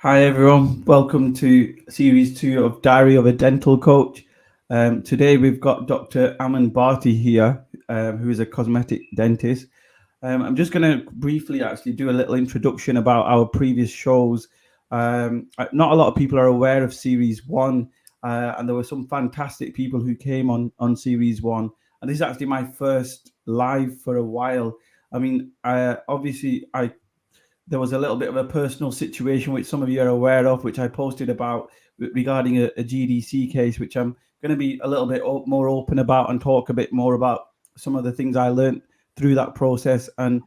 Hi everyone, welcome to series 2 of Diary of a Dental Coach. Today we've got Dr. Aman Bharti here, who is a cosmetic dentist. I'm just going to briefly actually do a little introduction about our previous shows. Not a lot of people are aware of series 1, and there were some fantastic people who came on series 1. And this is actually my first live for a while. I mean, obviously there was a little bit of a personal situation which some of you are aware of, which I posted about regarding a GDC case, which I'm going to be a little bit more open about and talk a bit more about some of the things I learned through that process, and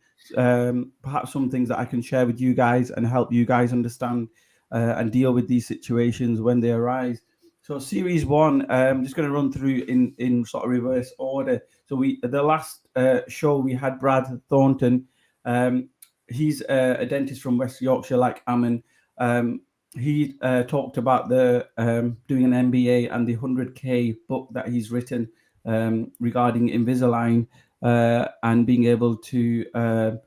perhaps some things that I can share with you guys and help you guys understand and deal with these situations when they arise. So series 1, I'm just going to run through in sort of reverse order. So the last show we had Brad Thornton. He's a dentist from West Yorkshire, like Aman. He talked about the doing an MBA and the 100K book that he's written regarding Invisalign and being able to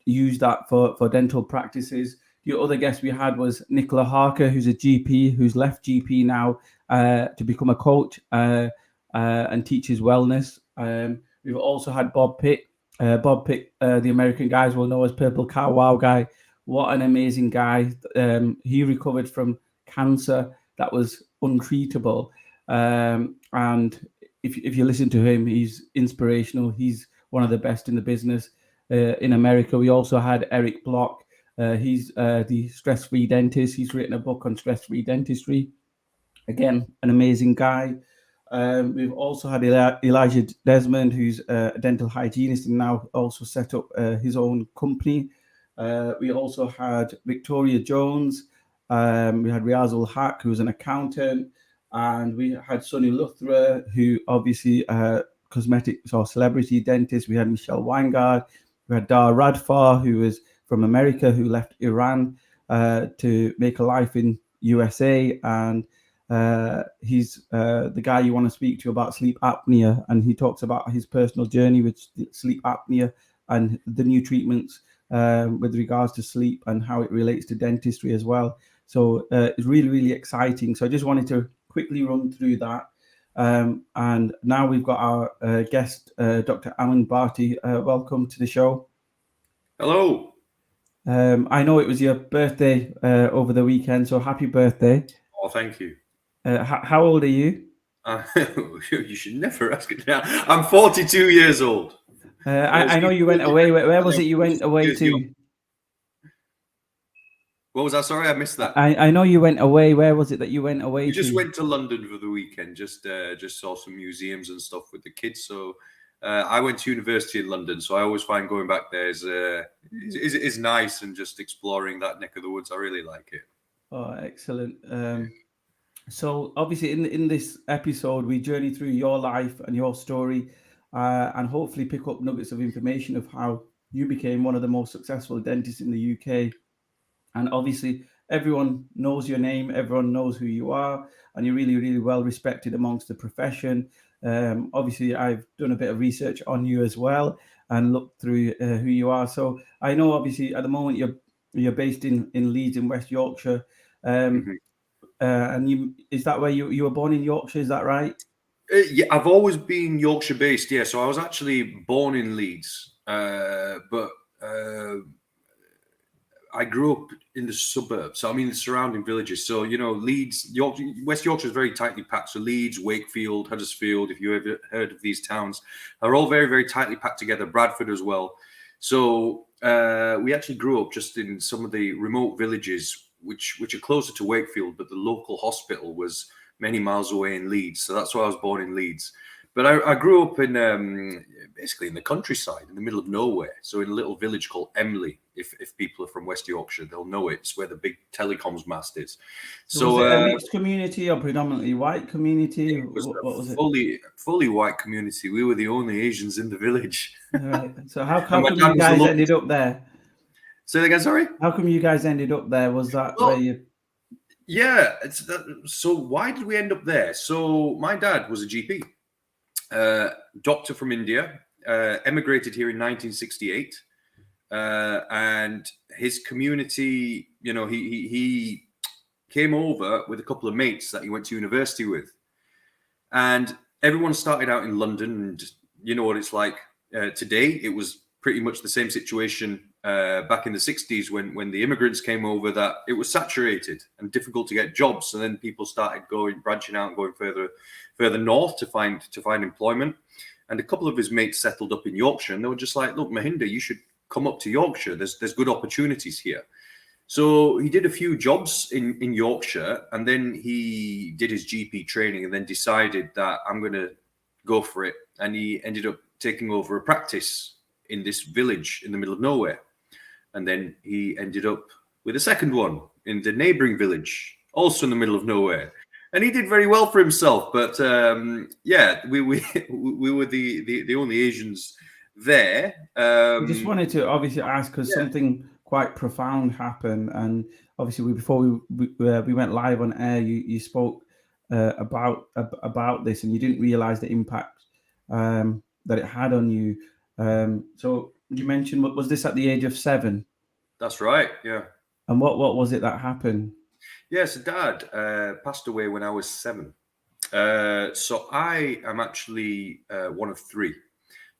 use that for dental practices. The other guest we had was Nicola Harker, who's a GP, who's left GP now to become a coach and teaches wellness. We've also had Bob Pitt. Bob Pitt, the American guys will know as Purple Cow Wow Guy. What an amazing guy. He recovered from cancer that was untreatable. And if you listen to him, he's inspirational. He's one of the best in the business in America. We also had Eric Block. He's the stress-free dentist. He's written a book on stress-free dentistry. Again, an amazing guy. We've also had Elijah Desmond, who's a dental hygienist and now also set up his own company. We also had Victoria Jones. We had Riazul Haq, who's an accountant. And we had Sonny Luthra, who obviously cosmetics or celebrity dentist. We had Michelle Weingard. We had Dar Radfar, who is from America, who left Iran to make a life in USA. And he's the guy you want to speak to about sleep apnea, and he talks about his personal journey with sleep apnea and the new treatments with regards to sleep and how it relates to dentistry as well. So it's really, really exciting. So I just wanted to quickly run through that. And now we've got our guest, Dr. Aman Bharti. Welcome to the show. Hello. I know it was your birthday over the weekend, so happy birthday. Oh, thank you. How old are you? You should never ask it now. I'm 42 years old. I know you went away. Where was it you went away to? What was that? Sorry, I missed that. I know you went away. Where was it that you went away We to? just went to London for the weekend. Just saw some museums and stuff with the kids. So I went to university in London. So I always find going back there is nice, and just exploring that neck of the woods. I really like it. Oh, excellent. So obviously in this episode, we journey through your life and your story and hopefully pick up nuggets of information of how you became one of the most successful dentists in the UK. And obviously everyone knows your name, everyone knows who you are, and you're really, really well respected amongst the profession. Obviously, I've done a bit of research on you as well and looked through who you are. So I know obviously at the moment you're based in Leeds in West Yorkshire. And is that where you were born in Yorkshire? Is that right? Yeah, I've always been Yorkshire based. Yeah, so I was actually born in Leeds, but I grew up in the suburbs. So I mean the surrounding villages. So Leeds, West Yorkshire is very tightly packed. So Leeds, Wakefield, Huddersfield, if you ever heard of these towns, are all very, very tightly packed together. Bradford as well. So we actually grew up just in some of the remote villages, which are closer to Wakefield, but the local hospital was many miles away in Leeds. So that's why I was born in Leeds. But I grew up in basically in the countryside, in the middle of nowhere. So in a little village called Emley. If people are from West Yorkshire, they'll know it. It's where the big telecoms mast is. So was it a mixed community or predominantly white community? It was what was it? Fully white community. We were the only Asians in the village. Right. So how come you guys ended up there? Say that again, sorry? How come you guys ended up there? Was that where you... Yeah. So why did we end up there? So my dad was a GP, doctor from India, emigrated here in 1968. and his community, he came over with a couple of mates that he went to university with, and everyone started out in London, and you know what it's like today. It was pretty much the same situation back in the 60s when the immigrants came over, that it was saturated and difficult to get jobs, and then people started branching out and going further north to find employment. And a couple of his mates settled up in Yorkshire, and they were just like, look, Mahinder, you should come up to Yorkshire. There's good opportunities here. So he did a few jobs in Yorkshire, and then he did his GP training, and then decided that I'm going to go for it. And he ended up taking over a practice in this village in the middle of nowhere. And then he ended up with a second one in the neighboring village, also in the middle of nowhere. And he did very well for himself. But we were the only Asians there. I just wanted to obviously ask, because something quite profound happened, and obviously before we went live on air, you spoke about this, and you didn't realize the impact that it had on you. So you mentioned, was this at the age of 7? That's right, yeah. And what was it that happened? Yes, Dad passed away when I was 7. So I am actually one of 3.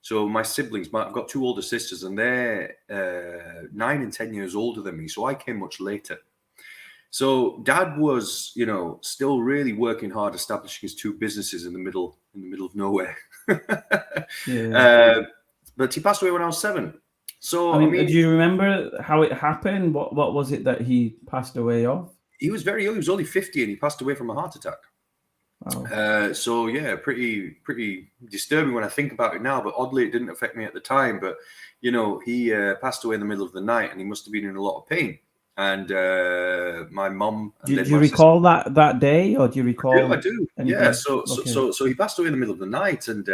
So my siblings, I've got 2 older sisters, and they're 9 and 10 years older than me. So I came much later. So Dad was, still really working hard, establishing his 2 businesses in the middle of nowhere. But he passed away when I was 7. So I mean, do you remember how it happened? What was it that he passed away of? He was very young. He was only 50, and he passed away from a heart attack. Wow. So yeah, pretty disturbing when I think about it now. But oddly, it didn't affect me at the time. But he passed away in the middle of the night, and he must have been in a lot of pain. And my mum. Do you recall that day, or do you recall? I do. Anything? Yeah. So he passed away in the middle of the night, and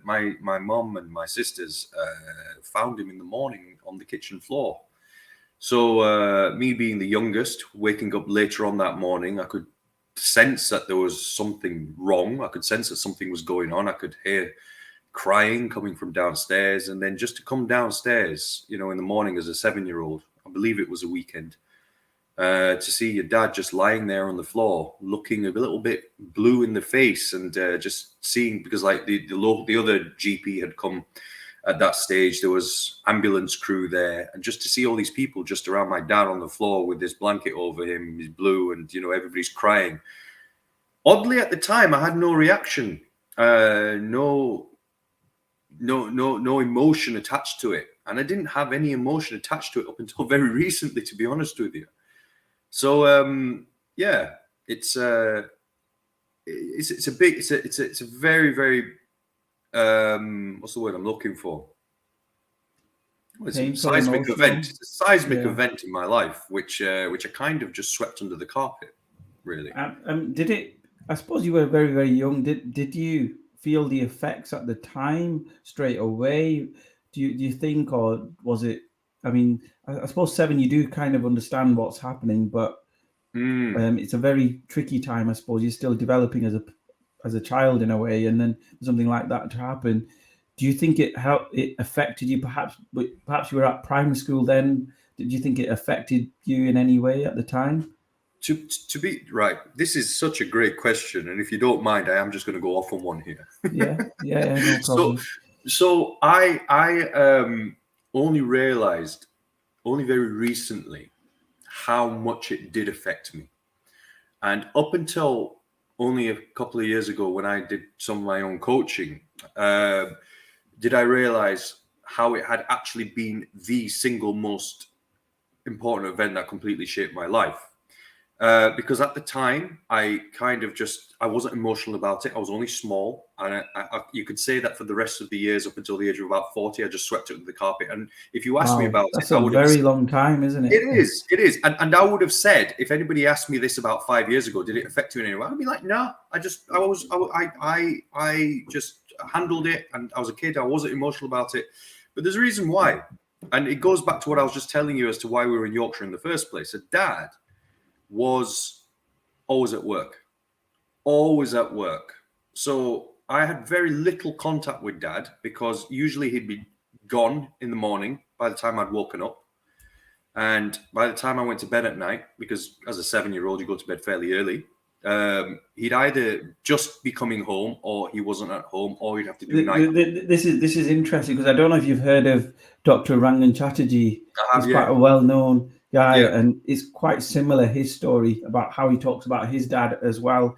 my mum and my sisters found him in the morning on the kitchen floor. So me being the youngest, waking up later on that morning, I could sense that there was something wrong. I could sense that something was going on. I could hear crying coming from downstairs, and then just to come downstairs, in the morning as a 7-year-old, I believe it was a weekend, to see your dad just lying there on the floor, looking a little bit blue in the face, and just seeing, because like the other GP had come at that stage, there was ambulance crew there, and just to see all these people just around my dad on the floor with this blanket over him, he's blue, and everybody's crying. Oddly, at the time, I had no reaction, no emotion attached to it, and I didn't have any emotion attached to it up until very recently, to be honest with you. So it's a very, very what's the word I'm looking for? It's a seismic event. It's a seismic event in my life, which I kind of just swept under the carpet, really. Did it? I suppose you were very, very young. Did you feel the effects at the time straight away? Do you think, or was it? I mean, I suppose 7, you do kind of understand what's happening, but it's a very tricky time. I suppose you're still developing as a child in a way, and then something like that to happen. Do you think it affected you? Perhaps you were at primary school then. Did you think it affected you in any way at the time? To be right, this is such a great question, and if you don't mind, I am just going to go off on one here. Yeah, no problem. So I only realized very recently how much it did affect me, and up until only a couple of years ago, when I did some of my own coaching, did I realize how it had actually been the single most important event that completely shaped my life. Because at the time, I wasn't emotional about it. I was only small. And you could say that for the rest of the years, up until the age of about 40, I just swept it under the carpet. And if you asked me about it, I would have said, very long time, isn't it? It is. And I would have said, if anybody asked me this about 5 years ago, did it affect you in any way? I'd be like, no, I just handled it. And I was a kid. I wasn't emotional about it. But there's a reason why. And it goes back to what I was just telling you as to why we were in Yorkshire in the first place. So Dad was always at work. So I had very little contact with Dad, because usually he'd be gone in the morning by the time I'd woken up. And by the time I went to bed at night, because as a 7-year-old, you go to bed fairly early, he'd either just be coming home, or he wasn't at home, or he'd have to do night. This is interesting, because I don't know if you've heard of Dr. Rangan Chatterjee. He's quite a well-known guy, and it's quite similar, his story, about how he talks about his dad as well.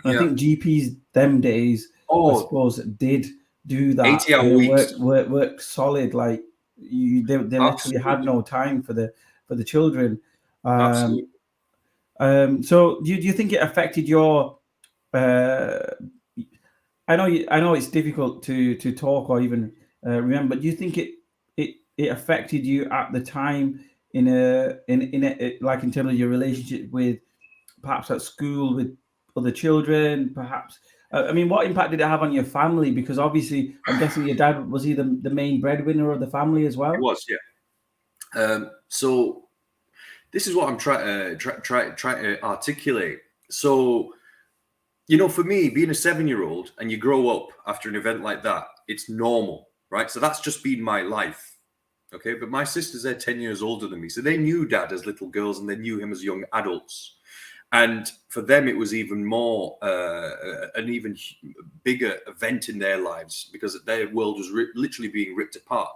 And I think GPs them days, I suppose, did do that. 80-hour weeks. Work solid, like they literally had no time for the children. Absolutely. So do you think it affected your? I know it's difficult to talk or even remember. Do you think it affected you at the time in like in terms of your relationship with, perhaps at school with other children, perhaps? I mean, what impact did it have on your family? Because obviously, I'm guessing your dad, was he the main breadwinner of the family as well? He was, yeah. So this is what I'm trying to articulate. So, for me, being a 7-year-old and you grow up after an event like that, it's normal, right? So that's just been my life. Okay. But my sisters, they're 10 years older than me. So they knew dad as little girls and they knew him as young adults. And for them, it was even more, an even bigger event in their lives, because their world was literally being ripped apart.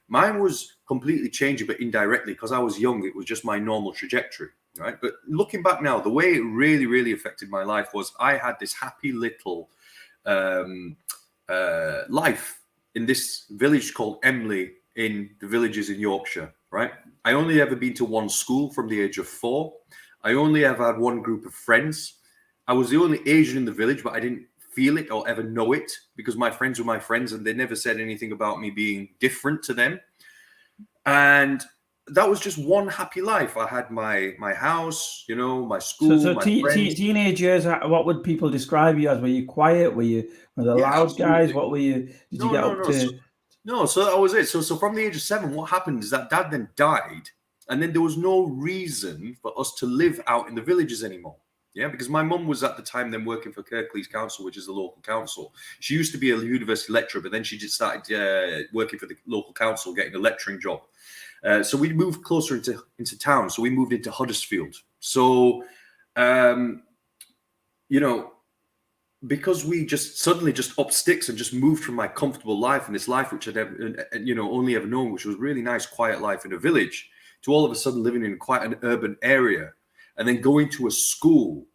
Mine was completely changing, but indirectly, because I was young. It was just my normal trajectory, right? But looking back now, the way it really, really affected my life was I had this happy little life in this village called Emley in the villages in Yorkshire, right? I only ever been to one school from the age of 4. I only ever had one group of friends. I was the only Asian in the village, but I didn't feel it or ever know it, because my friends were my friends and they never said anything about me being different to them. And that was just one happy life. I had my house, my school. So my teenage years, what would people describe you as? Were you quiet? Were the loud guys? What were you? Did you get up to? So that was it. So from the age of 7, what happened is that dad then died. And then there was no reason for us to live out in the villages anymore. Yeah, because my mum was at the time then working for Kirklees Council, which is the local council. She used to be a university lecturer, but then she just started working for the local council, getting a lecturing job. So we moved closer into town. So we moved into Huddersfield. So, because we just suddenly just up sticks and just moved from my comfortable life and this life which I'd only ever known, which was really nice, quiet life in a village, to all of a sudden living in quite an urban area, and then going to a school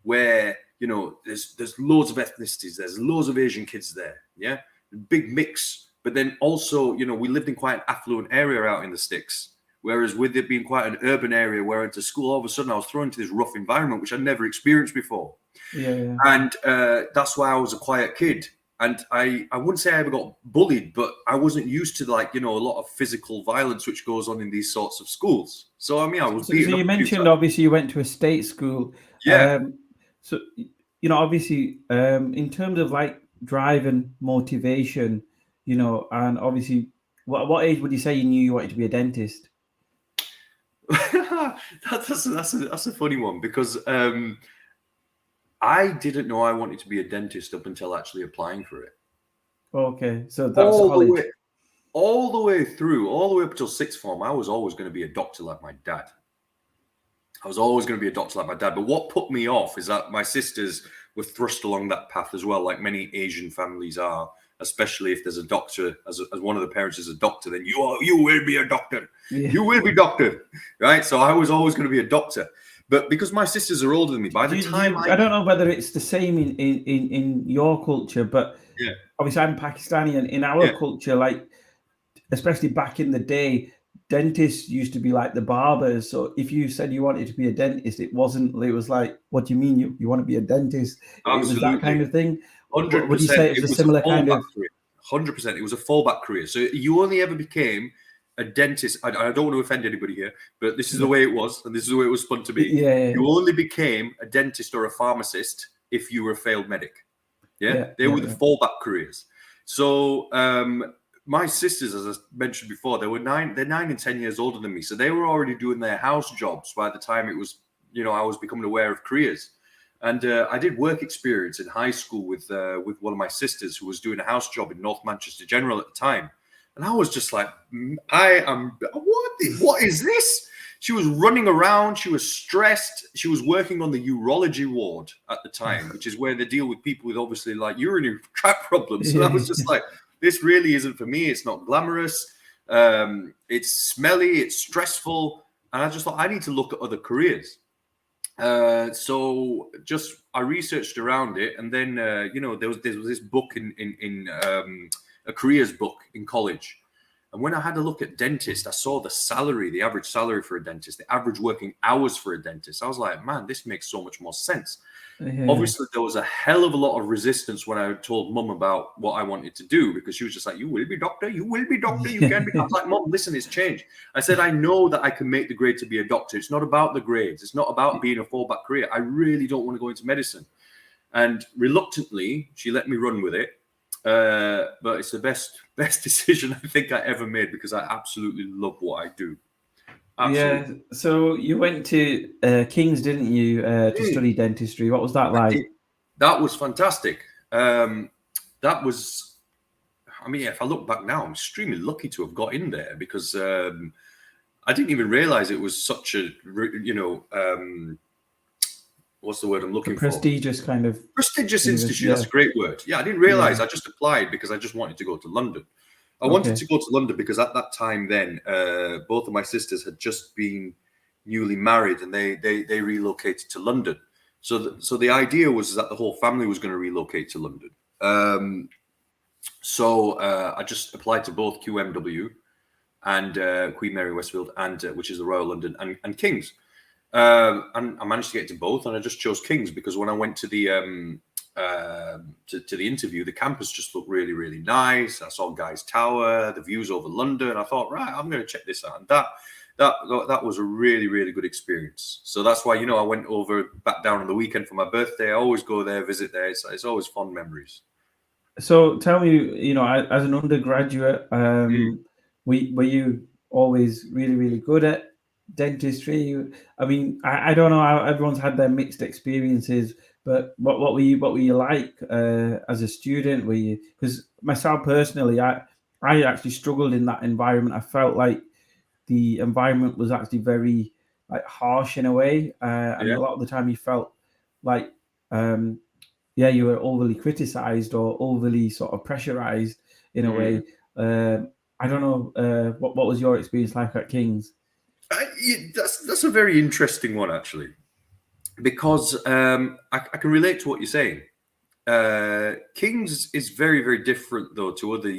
where, there's loads of ethnicities, there's loads of Asian kids there, yeah, big mix. But then also, we lived in quite an affluent area out in the sticks, whereas with it being quite an urban area where I went to school, all of a sudden I was thrown into this rough environment, which I'd never experienced before. Yeah. And that's why I was a quiet kid. And I wouldn't say I ever got bullied, but I wasn't used to a lot of physical violence which goes on in these sorts of schools. So I was. So you mentioned obviously you went to a state school. Yeah. So obviously in terms of like drive and motivation, and obviously, what age would you say you knew you wanted to be a dentist? That's a funny one, because I didn't know I wanted to be a dentist up until actually applying for it. Okay, so that's college. All the way up until sixth form, I was always going to be a doctor like my dad. But what put me off is that my sisters were thrust along that path as well, like many Asian families are, especially if there's a doctor, as one of the parents is a doctor, then you will be a doctor. Yeah. You will be doctor, right? So I was always going to be a doctor. But because my sisters are older than me, by the time I don't know whether it's the same in your culture, but yeah. Obviously I'm Pakistani, and in our culture, like especially back in the day, dentists used to be like the barbers. So if you said you wanted to be a dentist, it was like, what do you mean you want to be a dentist? Absolutely. It was that kind of thing. 100%. Would you say it was a similar kind of? 100%. It was a fallback career. So you only ever became a dentist. I don't want to offend anybody here, but this is the way it was, and this is the way it was spun to be. Yeah. You only became a dentist or a pharmacist if you were a failed medic. They were the fallback careers. So my sisters, as I mentioned before, they're 9 and 10 years older than me. So they were already doing their house jobs by the time it was, I was becoming aware of careers. And I did work experience in high school with one of my sisters who was doing a house job in North Manchester General at the time. And I was just like, what is this? She was running around. She was stressed. She was working on the urology ward at the time, which is where they deal with people with obviously like urinary tract problems. So I was just like, this really isn't for me. It's not glamorous. It's smelly. It's stressful. And I just thought, I need to look at other careers. So just I researched around it, and then there was this book in a careers book in college, and when I had a look at dentist, I saw the average salary for a dentist, the average working hours for a dentist. I was like, man, this makes so much more sense. Obviously, there was a hell of a lot of resistance when I told Mum about what I wanted to do, because she was just like, you will be doctor, you will be doctor, you can be. I was like, Mum, listen, it's changed. I said, I know that I can make the grade to be a doctor. It's not about the grades. It's not about being a fallback career. I really don't want to go into medicine. And reluctantly, she let me run with it. But it's the best decision I think I ever made, because I absolutely love what I do. Absolutely. Yeah. So you went to King's, didn't you, to study dentistry? What was that like? That was fantastic. That was, I mean, if I look back now, I'm extremely lucky to have got in there, because I didn't even realize it was such a, what's the word I'm looking for? Prestigious kind of. Prestigious institute. Yeah. That's a great word. Yeah, I didn't realize. I just applied because I just wanted to go to London. I wanted to go to London because at that time then, both of my sisters had just been newly married, and they relocated to London. So the idea was that the whole family was going to relocate to London. So I just applied to both QMW and Queen Mary Westfield, and which is the Royal London, and King's. And I managed to get to both, and I just chose King's because when I went to the to the interview, the campus just looked really, really nice. I saw Guy's Tower, the views over London. I thought, right, I'm going to check this out. And that was a really, really good experience. So that's why, I went back down on the weekend for my birthday. I always go there, visit there. It's always fond memories. So tell me, as an undergraduate, were you always really, really good at dentistry? I mean, I don't know how everyone's had their mixed experiences, but what were you like as a student? Were you, because myself personally, I actually struggled in that environment. I felt like the environment was actually very like harsh in a way, and a lot of the time you felt like you were overly criticized or overly sort of pressurized in a way. I don't know what was your experience like at King's? That's a very interesting one, actually, because I can relate to what you're saying. King's is very, very different, though, to other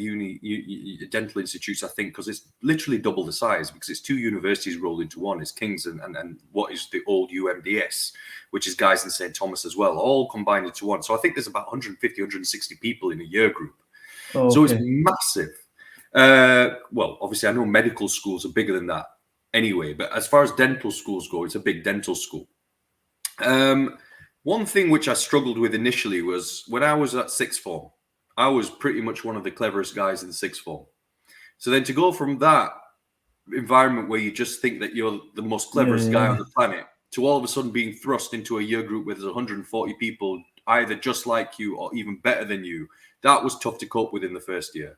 dental institutes, I think, because it's literally double the size, because it's two universities rolled into one. It's King's and what is the old UMDS, which is Guy's and St. Thomas as well, all combined into one. So I think there's about 150, 160 people in a year group. So it's massive. Well, obviously, I know medical schools are bigger than that anyway, but as far as dental schools go, it's a big dental school. One thing which I struggled with initially was when I was at sixth form, I was pretty much one of the cleverest guys in sixth form. So then to go from that environment where you just think that you're the most cleverest guy on the planet to all of a sudden being thrust into a year group where there's 140 people either just like you or even better than you, that was tough to cope with in the first year.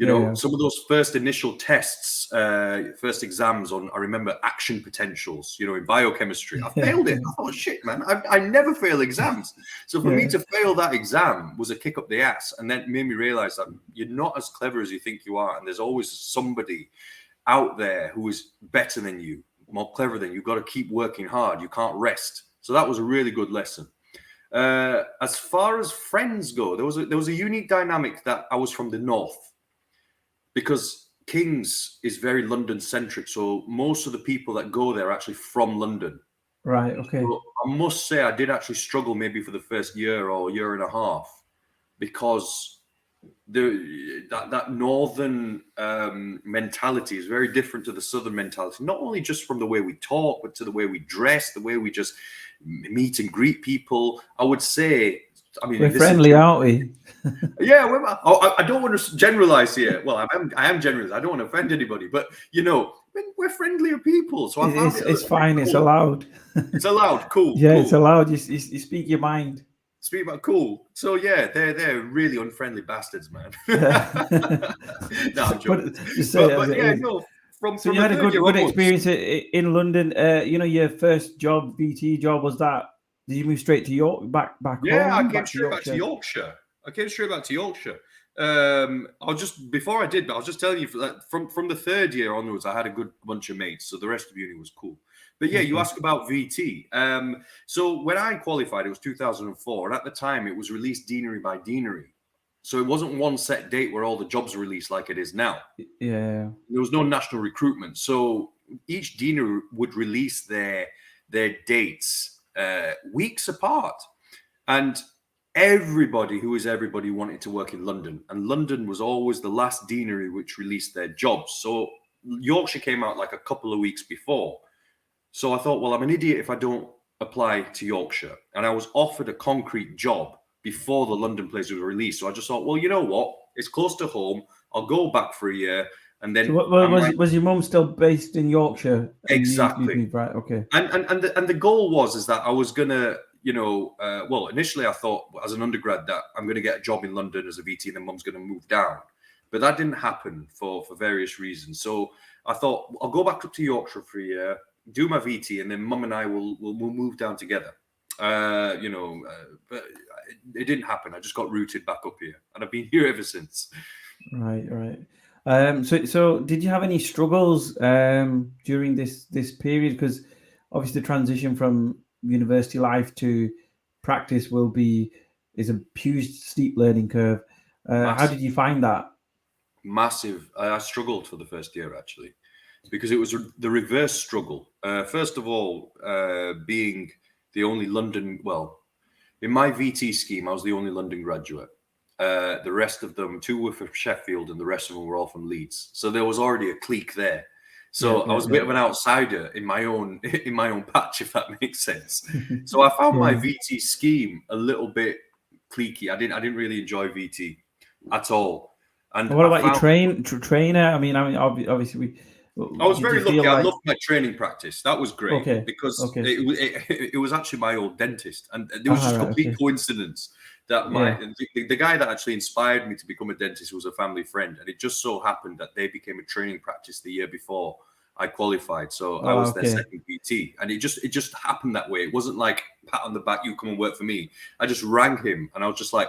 Some of those first initial tests, first exams on, I remember action potentials, in biochemistry. I failed it. I thought, shit, man, I never fail exams. So for me to fail that exam was a kick up the ass. And that made me realize that you're not as clever as you think you are. And there's always somebody out there who is better than you, more clever than you. You've got to keep working hard. You can't rest. So that was a really good lesson. As far as friends go, there was a unique dynamic that I was from the north. Because King's is very London-centric, so most of the people that go there are actually from London. Right, okay. So I must say I did actually struggle maybe for the first year or year and a half, because that northern mentality is very different to the southern mentality, not only just from the way we talk, but to the way we dress, the way we just meet and greet people. I would say... we're friendly, aren't we? Yeah, I don't want to generalize here. Well, I am generous. I don't want to offend anybody, but we're friendlier people. So it's fine. Cool. It's allowed. It's allowed. Cool. Yeah, cool. It's allowed. You speak your mind. Speak about cool. So yeah, they're really unfriendly bastards, man. No, I'm joking. Just say it as But it yeah, is. no. From So you the had a third year good onwards. experience in London. Your first job, BT job, was that? Did you move straight to York, back Yeah, home? I came straight back to Yorkshire. I'll just before I did, but I was just telling you that from the third year onwards, I had a good bunch of mates. So the rest of uni was cool. But yeah, you asked about VT. So when I qualified, it was 2004, and at the time it was released deanery by deanery. So it wasn't one set date where all the jobs were released like it is now. Yeah. There was no national recruitment. So each deanery would release their dates weeks apart. And everybody wanted to work in London. And London was always the last deanery which released their jobs. So Yorkshire came out like a couple of weeks before. So I thought, well, I'm an idiot if I don't apply to Yorkshire. And I was offered a concrete job before the London place was released. So I just thought, well, you know what? It's close to home. I'll go back for a year. And then So was your mum still based in Yorkshire? Exactly. Right. Okay. And the goal was that I was gonna, well, initially I thought as an undergrad that I'm gonna get a job in London as a VT and then mum's gonna move down, but that didn't happen for various reasons. So I thought I'll go back up to Yorkshire for a year, do my VT, and then mum and I will move down together. But it didn't happen. I just got rooted back up here, and I've been here ever since. Right. So did you have any struggles during this period? Because obviously the transition from university life to practice is a huge steep learning curve. How did you find that? Massive. I struggled for the first year actually, because it was the reverse struggle. First of all, being the only London, well, in my VT scheme, I was the only London graduate. The rest of them, 2 were from Sheffield, and the rest of them were all from Leeds. So there was already a clique there. So I was a bit of an outsider in my own patch, if that makes sense. So I found my VT scheme a little bit cliquey. I didn't really enjoy VT at all. And what about your trainer? I mean, obviously I was very lucky. I loved my training practice. That was great because it was actually my old dentist, and it was just a complete coincidence that the guy that actually inspired me to become a dentist was a family friend, and it just so happened that they became a training practice the year before I qualified. So I was their second VT, and it just happened that way. It wasn't like pat on the back, you come and work for me. I just rang him, and I was just like,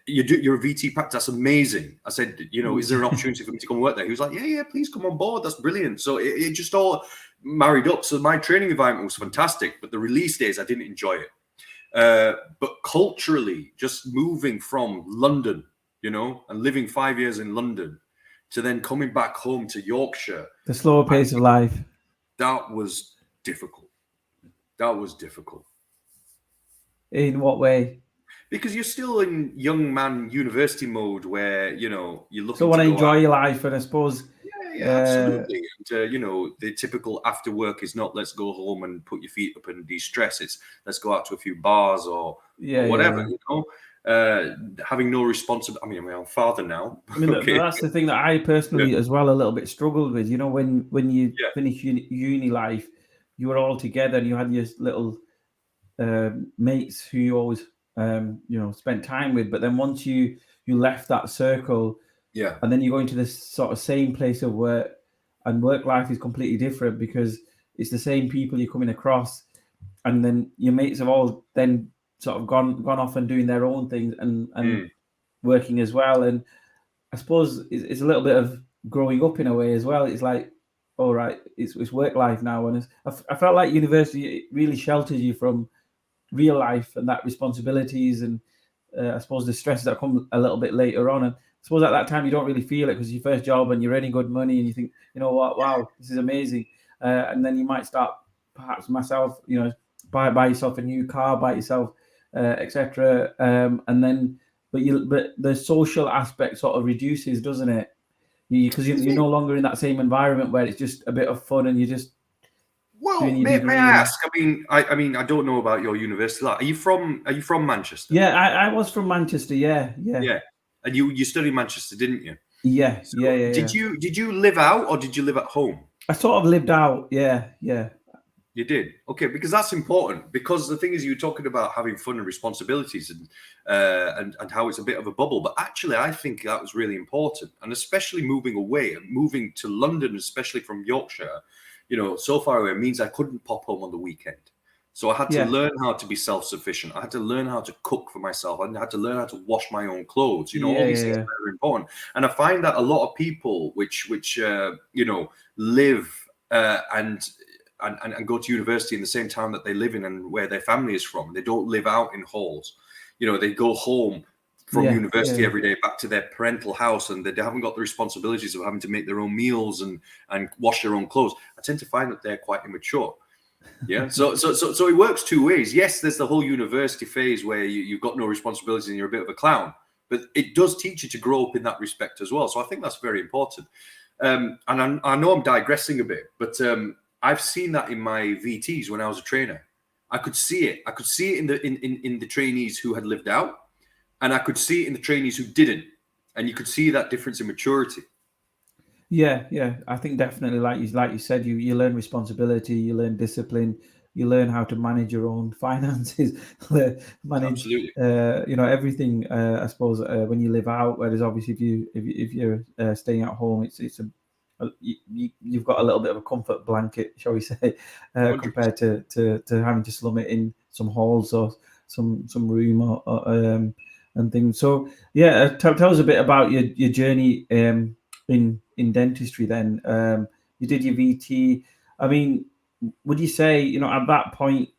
you're a VT practice, that's amazing. I said, is there an opportunity for me to come and work there? He was like, yeah, please come on board, that's brilliant. So it just all married up. So my training environment was fantastic, but the release days I didn't enjoy it. But culturally, just moving from London, and living 5 years in London to then coming back home to Yorkshire, the slower pace of life, that was difficult. In what way? Because you're still in young man university mode where, you're looking to want to enjoy your life. And I suppose... Yeah, absolutely. And, the typical after work is not let's go home and put your feet up and de-stress. It's let's go out to a few bars or whatever, having no responsibility. I mean, I'm a father now. I mean, that's the thing that I personally as well a little bit struggled with. When you finish uni life, you were all together and you had your little mates who you always spent time with, but then once you left that circle, and then you go into this sort of same place of work, and work life is completely different because it's the same people you're coming across, and then your mates have all then sort of gone off and doing their own things and working as well. And I suppose it's a little bit of growing up in a way as well. It's like, all right, it's work life now, and I felt like university really shelters you from real life and that responsibilities and I suppose the stresses that come a little bit later on. And I suppose at that time you don't really feel it because it's your first job and you're earning good money and you think, you know what, wow, this is amazing. And then you might start, perhaps myself, buy yourself a new car, buy yourself, etc. And then, but the social aspect sort of reduces, doesn't it? Because you're no longer in that same environment where it's just a bit of fun and you just. Well, may I ask? I mean, I don't know about your university life. Are you from Manchester? Yeah, I was from Manchester. Yeah. And you studied in Manchester, didn't you? Yeah. Did you live out or did you live at home? I sort of lived out. Yeah. You did. Okay, because that's important. Because the thing is, you're talking about having fun and responsibilities and how it's a bit of a bubble. But actually, I think that was really important. And especially moving away and moving to London, especially from Yorkshire, so far away means I couldn't pop home on the weekend. So I had to learn how to be self-sufficient. I had to learn how to cook for myself. I had to learn how to wash my own clothes. All these things are very important. And I find that a lot of people which live and go to university in the same town that they live in and where their family is from. They don't live out in halls. They go home from university every day back to their parental house, and they haven't got the responsibilities of having to make their own meals and wash their own clothes. I tend to find that they're quite immature. Yeah. So it works two ways. Yes, there's the whole university phase where you've got no responsibilities and you're a bit of a clown, but it does teach you to grow up in that respect as well. So I think that's very important. And I know I'm digressing a bit, but I've seen that in my VTs when I was a trainer. I could see it. I could see it in the trainees who had lived out, and I could see it in the trainees who didn't. And you could see that difference in maturity. Yeah. I think definitely, like you said, you learn responsibility, you learn discipline, you learn how to manage your own finances, manage everything. I suppose when you live out, whereas obviously if you're staying at home, you've got a little bit of a comfort blanket, shall we say, compared to having to slum it in some halls or some room or and things. So tell us a bit about your journey in dentistry. Then you did your VT. I mean, would you say at that point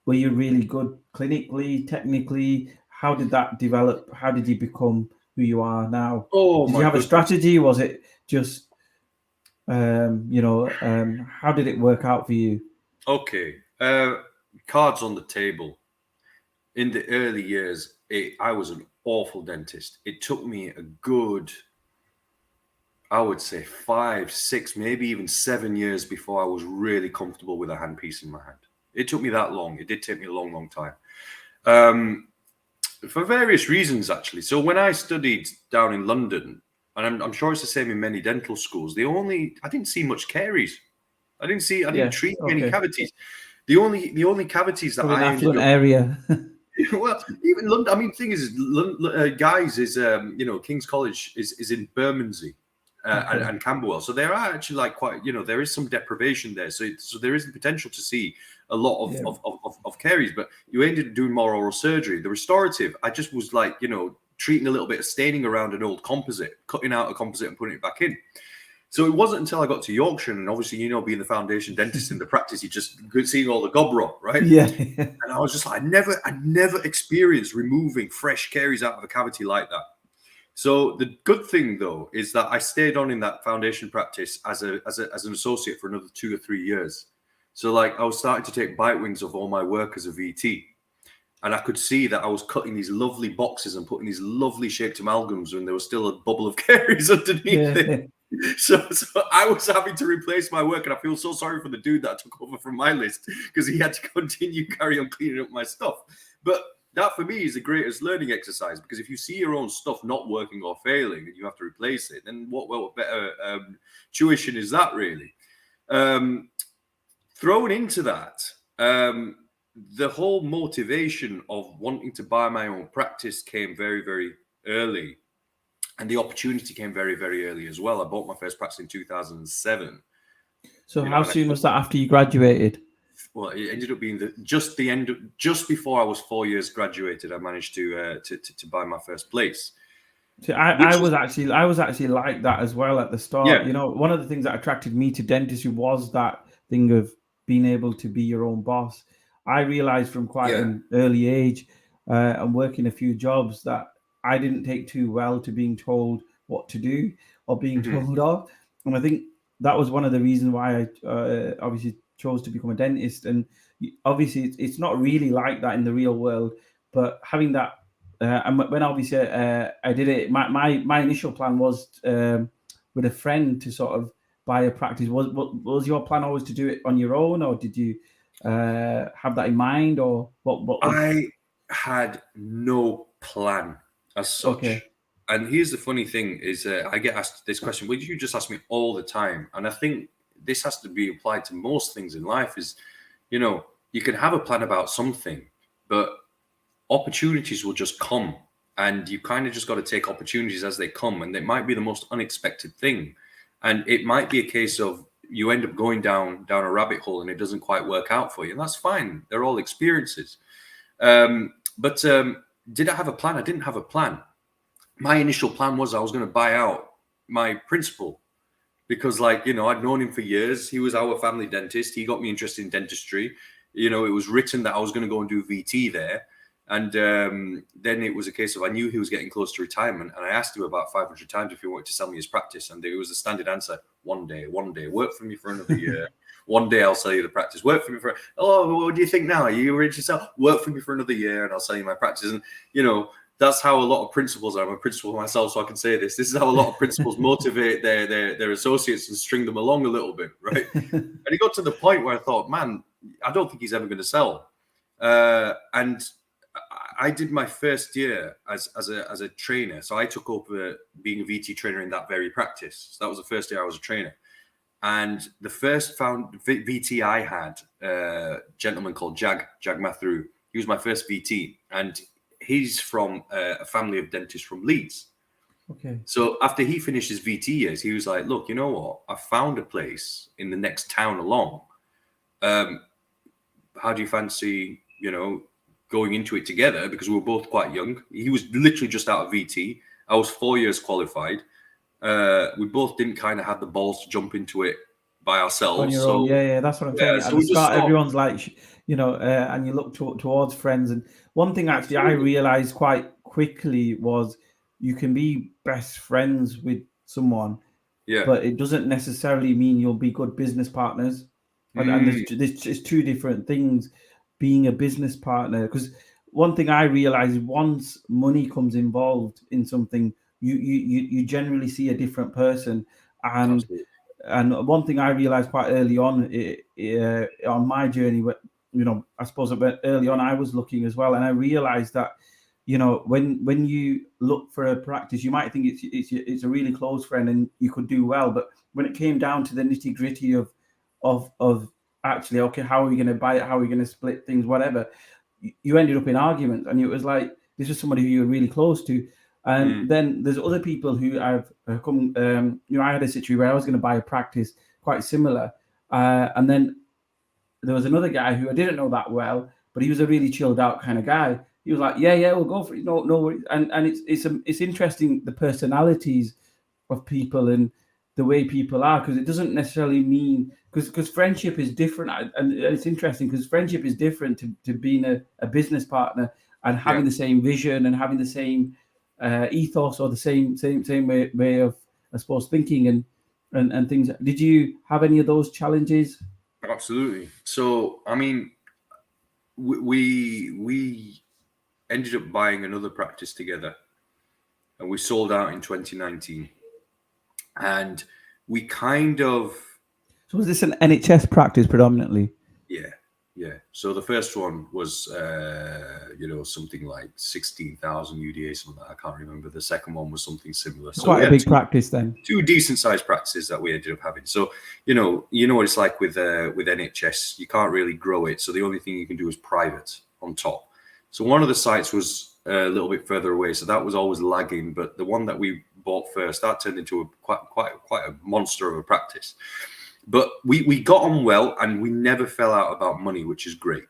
were you really good clinically, technically? How did that develop? How did you become who you are now? Did you have a strategy? Was it just how did it work out for you? Okay, cards on the table. In the early years, I was an awful dentist. It took me a good, I would say 5, 6, maybe even 7 years before I was really comfortable with a handpiece in my hand. It took me that long. It did take me a long, long time. For various reasons, actually. So when I studied down in London, and I'm sure it's the same in many dental schools, I didn't see much caries. I didn't treat any cavities. The only cavities that probably I an affluent area. Well, even London. I mean, the thing is, Guy's is King's College is in Bermondsey and Camberwell, so there are actually like quite there is some deprivation there. So there is the potential to see a lot of caries, but you ended up doing more oral surgery. The restorative, I just was like treating a little bit of staining around an old composite, cutting out a composite and putting it back in. So it wasn't until I got to Yorkshire, and obviously, being the foundation dentist in the practice, you just seeing all the gob rot, right? Yeah. And I was just like, I never experienced removing fresh caries out of a cavity like that. So the good thing, though, is that I stayed on in that foundation practice as an associate for another 2 or 3 years. So like I was starting to take bite wings of all my work as a VT. And I could see that I was cutting these lovely boxes and putting these lovely shaped amalgams when there was still a bubble of caries underneath it. So I was having to replace my work, and I feel so sorry for the dude that took over from my list because he had to carry on cleaning up my stuff. But that for me is the greatest learning exercise, because if you see your own stuff not working or failing and you have to replace it, then what better tuition is that, really? Thrown into that, the whole motivation of wanting to buy my own practice came very, very early. And the opportunity came very, very early as well. I bought my first practice in 2007. So how soon was that after you graduated? Well, it ended up being just before I was 4 years graduated, I managed to buy my first place. So I was actually like that as well at the start. Yeah. One of the things that attracted me to dentistry was that thing of being able to be your own boss. I realized from quite an early age and working a few jobs that I didn't take too well to being told what to do or being told off. And I think that was one of the reasons why I obviously chose to become a dentist. And obviously it's not really like that in the real world, but having that, and when obviously I did it, my initial plan was with a friend to sort of buy a practice. Was your plan always to do it on your own, or did you have that in mind, or what? I had no plan as such. Okay. And here's the funny thing is I get asked this question, which you just ask me all the time. And I think this has to be applied to most things in life, is, you know, you can have a plan about something, but opportunities will just come, and you kind of just got to take opportunities as they come, and it might be the most unexpected thing, and it might be a case of you end up going down a rabbit hole and it doesn't quite work out for you, and that's fine. They're all experiences. But did I have a plan? I didn't have a plan. My initial plan was I was going to buy out my principal, because, like, you know, I'd known him for years. He was our family dentist. He got me interested in dentistry. You know, it was written that I was going to go and do VT there. And then it was a case of, I knew he was getting close to retirement, and I asked him about 500 times if he wanted to sell me his practice, and it was a standard answer: one day, work for me for another year. One day I'll sell you the practice. Work for me for, oh, what do you think now? Are you ready to sell? Work for me for another year and I'll sell you my practice. And, you know, that's how a lot of principals are. I'm a principal myself, so I can say this. This is how a lot of principals motivate their associates and string them along a little bit, right? And it got to the point where I thought, man, I don't think he's ever going to sell. And I did my first year as a trainer. So I took over being a VT trainer in that very practice. So that was the first year I was a trainer. And the first VT I had, a gentleman called Jag Mathru. He was my first VT, and he's from a family of dentists from Leeds. Okay. So after he finished his VT years, he was like, look, you know what? I found a place in the next town along. How do you fancy, you know, going into it together? Because we were both quite young. He was literally just out of VT. I was 4 years qualified. We both didn't kind of have the balls to jump into it by ourselves. On your own. Yeah, that's what I'm saying. So at the start, everyone's like, you know, and you look towards friends. And one thing actually I realized quite quickly was you can be best friends with someone, but it doesn't necessarily mean you'll be good business partners. And there's two different things. Being a business partner, because one thing I realized, once money comes involved in something, you generally see a different person. And one thing I realized quite early on my journey, you know, I suppose a bit early on, I was looking as well, and I realized that, you know, when you look for a practice, you might think it's a really close friend and you could do well, but when it came down to the nitty gritty of actually, okay, how are we going to buy it? How are we going to split things? Whatever, you ended up in arguments, and it was like, this is somebody who you're really close to. And then there's other people who I've come, you know, I had a situation where I was going to buy a practice quite similar. And then there was another guy who I didn't know that well, but he was a really chilled out kind of guy. He was like, yeah, we'll go for it. No worries. And it's interesting, the personalities of people and the way people are, because it doesn't necessarily mean, because friendship is different. And it's interesting because friendship is different to being a business partner and having the same vision and having the same ethos or the same way of, I suppose, thinking and things. Did you have any of those challenges? Absolutely. So, I mean, we ended up buying another practice together, and we sold out in 2019. And we kind of... So was this an NHS practice predominantly? Yeah. So the first one was, you know, something like 16,000 UDA, something like that. I can't remember. The second one was something similar. So quite a big practice then. Two decent sized practices that we ended up having. So, you know what it's like with NHS. You can't really grow it. So the only thing you can do is private on top. So one of the sites was a little bit further away. So that was always lagging. But the one that we bought first, that turned into a quite a monster of a practice. But we got on well, and we never fell out about money, which is great.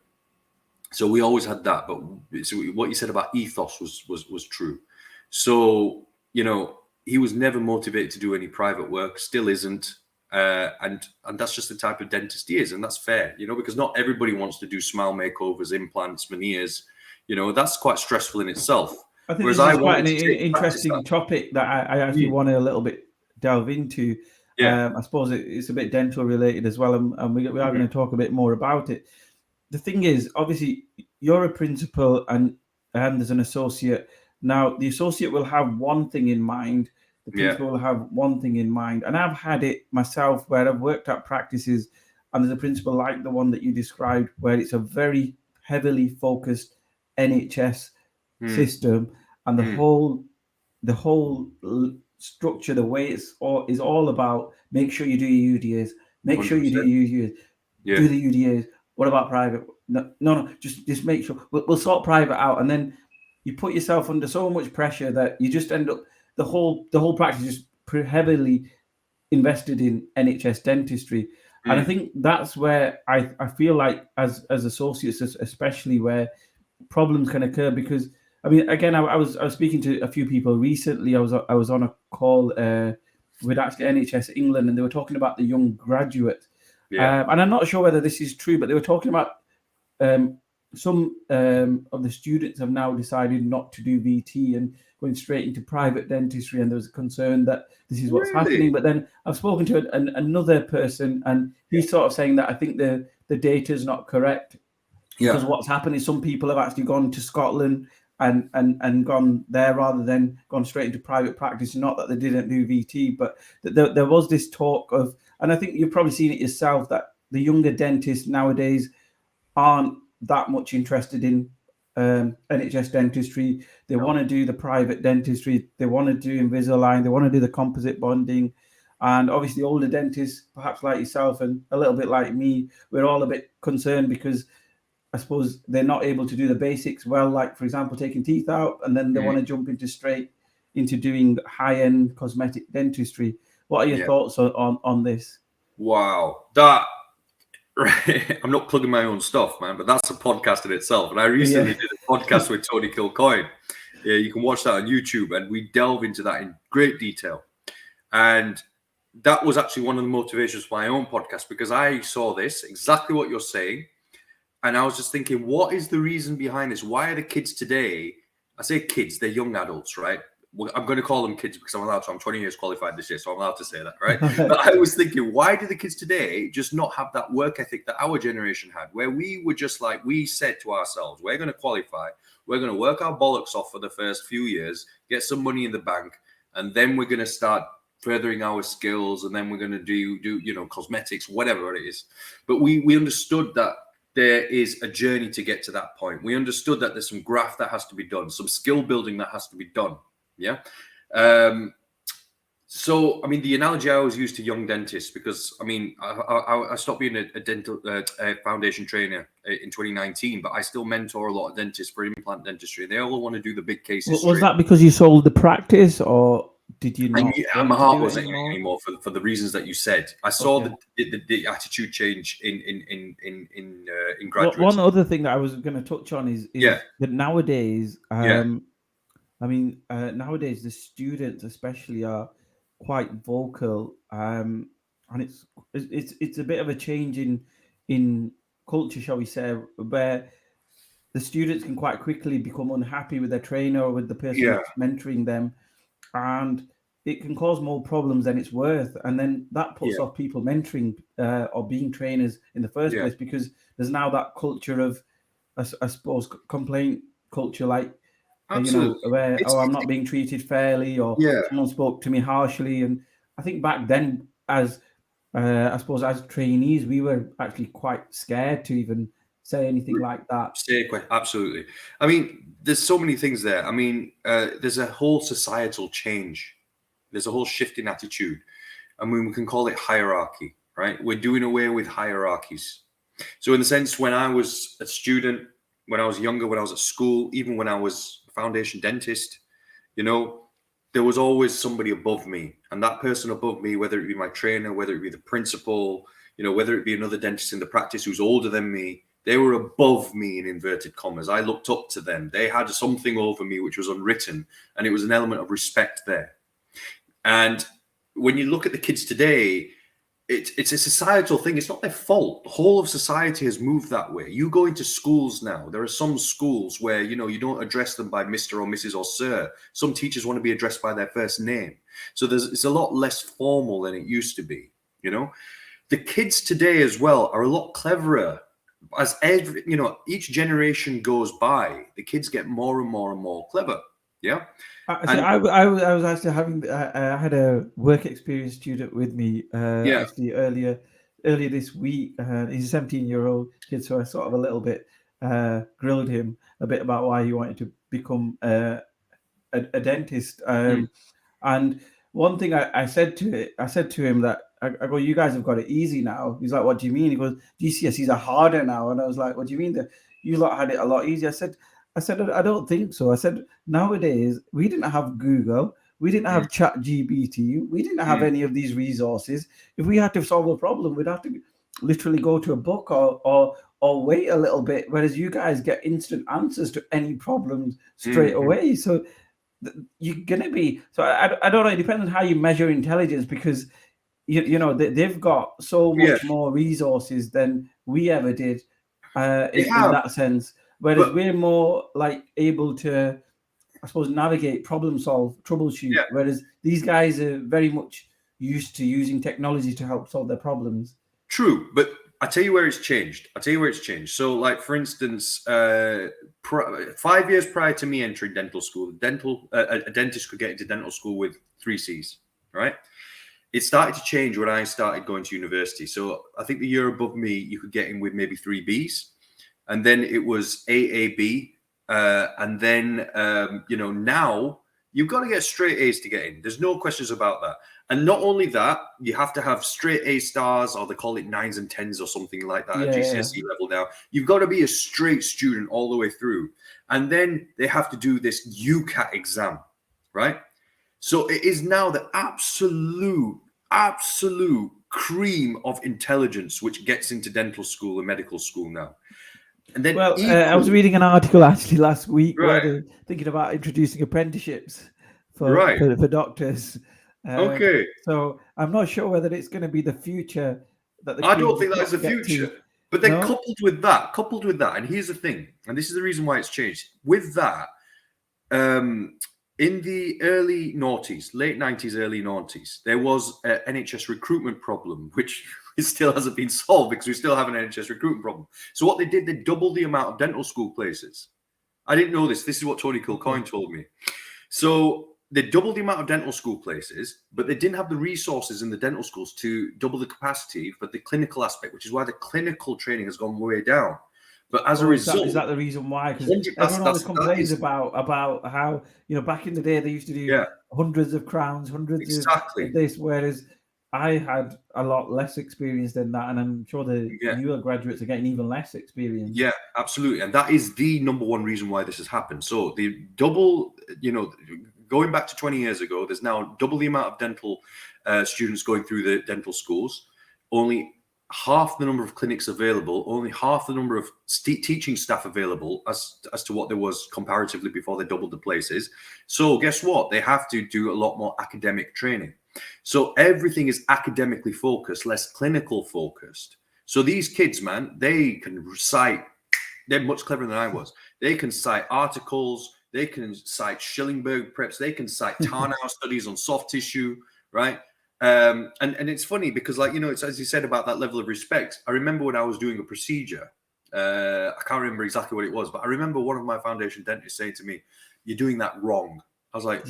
So we always had that. But so what you said about ethos was true. So, you know, he was never motivated to do any private work, still isn't. And that's just the type of dentist he is. And that's fair, you know, because not everybody wants to do smile makeovers, implants, veneers. You know, that's quite stressful in itself. I think this is quite an interesting topic that I actually want to a little bit delve into. I suppose it's a bit dental related as well, and we are going to talk a bit more about it. The thing is, obviously, you're a principal and there's an associate. Now, the associate will have one thing in mind, the principal will have one thing in mind. And I've had it myself where I've worked at practices and there's a principal like the one that you described, where it's a very heavily focused NHS system, and the whole structure, the way is all about make sure you do your UDAs, Make sure you do 100%. UDAs. Yeah. Do the UDAs. What about private? No. Just make sure. We'll sort private out, and then you put yourself under so much pressure that you just end up the whole practice just heavily invested in NHS dentistry. And I think that's where I feel like as associates, especially, where problems can occur. Because I mean, again, I was speaking to a few people recently. I was on a call with actually NHS England, and they were talking about the young graduates. And I'm not sure whether this is true, but they were talking about some of the students have now decided not to do VT and going straight into private dentistry, and there was a concern that this is what's happening. But then I've spoken to another person, and he's sort of saying that I think the data is not correct, because what's happened is some people have actually gone to Scotland and gone there rather than gone straight into private practice. Not that they didn't do VT, but there was this talk of, and I think you've probably seen it yourself, that the younger dentists nowadays aren't that much interested in NHS dentistry. They want to do the private dentistry. They want to do Invisalign. They want to do the composite bonding. And obviously older dentists, perhaps like yourself and a little bit like me, we're all a bit concerned because I suppose they're not able to do the basics well, like, for example, taking teeth out, and then they want to jump straight into doing high-end cosmetic dentistry. What are your thoughts on this? Wow. That... Right. I'm not plugging my own stuff, man, but that's a podcast in itself. And I recently did a podcast with Tony Kilcoyne. Yeah, you can watch that on YouTube, and we delve into that in great detail. And that was actually one of the motivations for my own podcast, because I saw this, exactly what you're saying. And I was just thinking, what is the reason behind this? Why are the kids today, I say kids, they're young adults, right? I'm going to call them kids because I'm allowed to. I'm 20 years qualified this year, so I'm allowed to say that, right? But I was thinking, why do the kids today just not have that work ethic that our generation had, where we were just like, we said to ourselves, we're going to qualify, we're going to work our bollocks off for the first few years, get some money in the bank, and then we're going to start furthering our skills, and then we're going to do cosmetics, whatever it is. But we understood that there is a journey to get to that point. We understood that there's some graft that has to be done, some skill building that has to be done. Yeah. So, I mean, the analogy I always use to young dentists, because, I mean, I stopped being a dental foundation trainer in 2019, but I still mentor a lot of dentists for implant dentistry. They all want to do the big cases. Was that because you sold the practice, or did you not? My heart wasn't anymore for the reasons that you said. I saw the attitude change in graduates. One other thing that I was going to touch on is that nowadays, I mean, nowadays the students especially are quite vocal, and it's a bit of a change in culture, shall we say, where the students can quite quickly become unhappy with their trainer or with the person that's mentoring them, and it can cause more problems than it's worth. And then that puts off people mentoring or being trainers in the first place, because there's now that culture of, I suppose, complaint culture, like, where I'm not being treated fairly, or someone spoke to me harshly. And I think back then, as I suppose as trainees, we were actually quite scared to even say anything like that. Absolutely. I mean, there's so many things there. I mean, there's a whole societal change. There's a whole shift in attitude. I mean, we can call it hierarchy, right? We're doing away with hierarchies. So in the sense, when I was a student, when I was younger, when I was at school, even when I was a foundation dentist, there was always somebody above me. And that person above me, whether it be my trainer, whether it be the principal, whether it be another dentist in the practice who's older than me, they were above me in inverted commas. I looked up to them. They had something over me which was unwritten, and it was an element of respect there. And when you look at the kids today, it's a societal thing. It's not their fault. The whole of society has moved that way. You go into schools now. There are some schools where, you don't address them by Mr. or Mrs. or Sir. Some teachers want to be addressed by their first name. So it's a lot less formal than it used to be, The kids today as well are a lot cleverer. As each generation goes by, the kids get more and more and more clever. Yeah. I was actually I had a work experience student with me actually earlier this week. He's a 17-year-old kid, so I sort of a little bit grilled him a bit about why he wanted to become a dentist. And one thing I said to him that I go, you guys have got it easy now. He's like, what do you mean? He goes, GCSEs are harder now. And I was like, what do you mean that you lot had it a lot easier? I said, I don't think so. I said, nowadays we didn't have Google, we didn't have Chat GBT, we didn't have any of these resources. If we had to solve a problem, we'd have to literally go to a book or wait a little bit. Whereas you guys get instant answers to any problems straight away. So you're gonna be I don't know, it depends on how you measure intelligence, because you know they've got so much more resources than we ever did in that sense, whereas we're more like able to, I suppose, navigate, problem solve, troubleshoot, whereas these guys are very much used to using technology to help solve their problems. True, but I tell you where it's changed. So, like, for instance, 5 years prior to me entering dental school, a dentist could get into dental school with 3 C's, right? It started to change when I started going to university. So I think the year above me, you could get in with maybe 3 B's, and then it was AAB, and then now you've got to get straight A's to get in. There's no questions about that. And not only that, you have to have straight A stars, or they call it 9s and 10s or something like that at GCSE level now. You've got to be a straight student all the way through. And then they have to do this UCAT exam, right? So it is now the absolute cream of intelligence which gets into dental school and medical school now. And then I was reading an article actually last week where they're thinking about introducing apprenticeships for doctors. Okay. So I'm not sure whether it's going to be the future that I don't think that's the future. But then coupled with that, and here's the thing, and this is the reason why it's changed. With that, in the early noughties, late 90s, early noughties, there was an NHS recruitment problem, which still hasn't been solved because we still have an NHS recruitment problem. So what they did, they doubled the amount of dental school places. I didn't know this. This is what Tony Kilcoyne told me. So they doubled the amount of dental school places, but they didn't have the resources in the dental schools to double the capacity for the clinical aspect, which is why the clinical training has gone way down. But as a result, is that the reason why? Because everyone always complains about how, back in the day they used to do hundreds of crowns, hundreds of this, whereas I had a lot less experience than that, and I'm sure the newer graduates are getting even less experience. Yeah, absolutely, and that is the number one reason why this has happened. So the double, going back to 20 years ago, there's now double the amount of dental students going through the dental schools, only half the number of clinics available, only half the number of teaching staff available as to what there was comparatively before they doubled the places. So guess what? They have to do a lot more academic training. So everything is academically focused, less clinical focused. So these kids, man, they can recite. They're much cleverer than I was. They can cite articles. They can cite Schillingberg preps. They can cite Tarnow studies on soft tissue, right? And it's funny because, it's as you said about that level of respect. I remember when I was doing a procedure. I can't remember exactly what it was, but I remember one of my foundation dentists saying to me, "You're doing that wrong." I was like,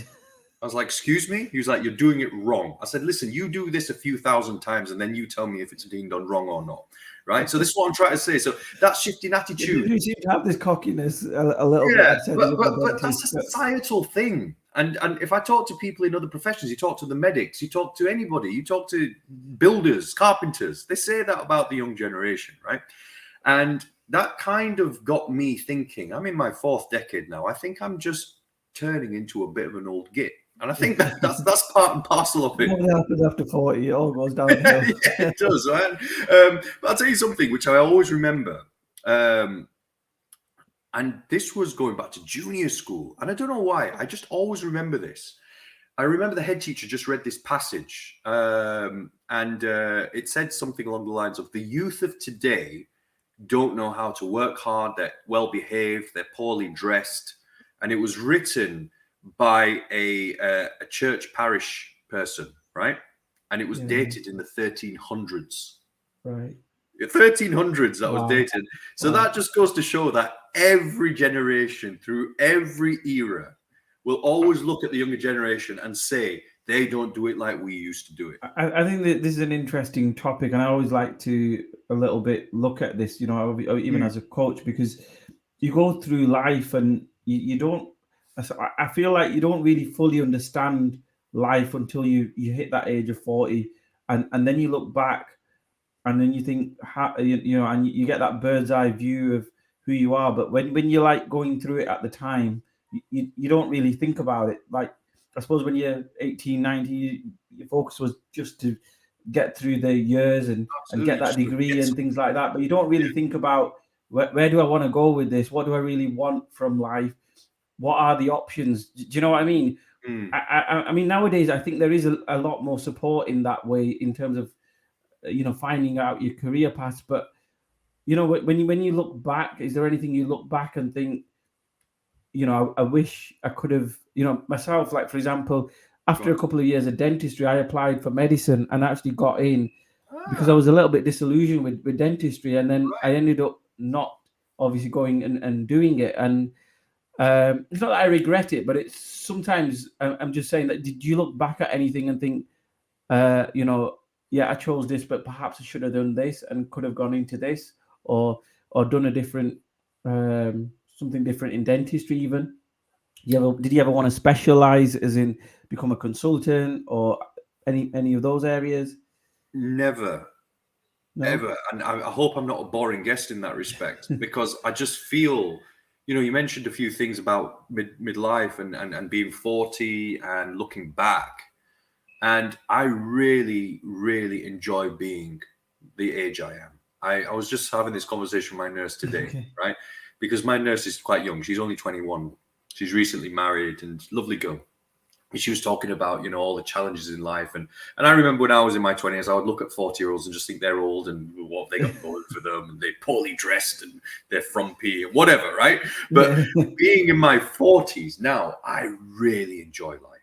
"Excuse me?" He was like, "You're doing it wrong." I said, "Listen, you do this a few thousand times and then you tell me if it's being done wrong or not." Right? So this is what I'm trying to say. So that shifting attitude. You seem to have this cockiness a little bit. But that's a societal thing. And if I talk to people in other professions, you talk to the medics, you talk to anybody, you talk to builders, carpenters, they say that about the young generation, right? And that kind of got me thinking. I'm in my 4th decade now. I think I'm just turning into a bit of an old git. And I think that's part and parcel of it. What happens after 40? It all goes downhill. Yeah, it does, right? But I'll tell you something which I always remember. And this was going back to junior school. And I don't know why. I just always remember this. I remember the head teacher just read this passage. And it said something along the lines of, the youth of today don't know how to work hard. They're well-behaved. They're poorly dressed. And it was written by a church parish person, right? And it was dated in the 1300s. Right. 1300s that was dated. So that just goes to show that every generation through every era will always look at the younger generation and say they don't do it like we used to do it. I think that this is an interesting topic, and I always like to a little bit look at this, even as a coach, because you go through life and you don't. I feel like you don't really fully understand life until you hit that age of 40, and then you look back, and then you think, how, and you get that bird's eye view of who you are. But when you're like going through it at the time, you don't really think about it. Like, I suppose when you're 18, 19, your focus was just to get through the years and get that degree and things like that. But you don't really think about, where do I want to go with this? What do I really want from life? What are the options? Do you know what I mean? I mean, nowadays, I think there is a lot more support in that way, in terms of, finding out your career path. But, when you look back, is there anything you look back and think, I wish I could have, myself, like, for example, after a couple of years of dentistry, I applied for medicine and actually got in, because I was a little bit disillusioned with dentistry. And then I ended up not obviously going and doing it. And it's not that I regret it, but it's sometimes, I'm just saying that, did you look back at anything and think, yeah, I chose this, but perhaps I should have done this and could have gone into this, or done a different, something different in dentistry even? Did you ever want to specialize, as in become a consultant, or any of those areas? Never. No? Ever. And I hope I'm not a boring guest in that respect, because I just feel, you mentioned a few things about midlife and being 40 and looking back. And I really, really enjoy being the age I am. I was just having this conversation with my nurse today, right? Because my nurse is quite young. She's only 21. She's recently married and lovely girl. And she was talking about, all the challenges in life. And I remember when I was in my 20s, I would look at 40-year-olds and just think they're old and what they got going for them, and they're poorly dressed and they're frumpy and whatever, right? But being in my 40s now, I really enjoy life.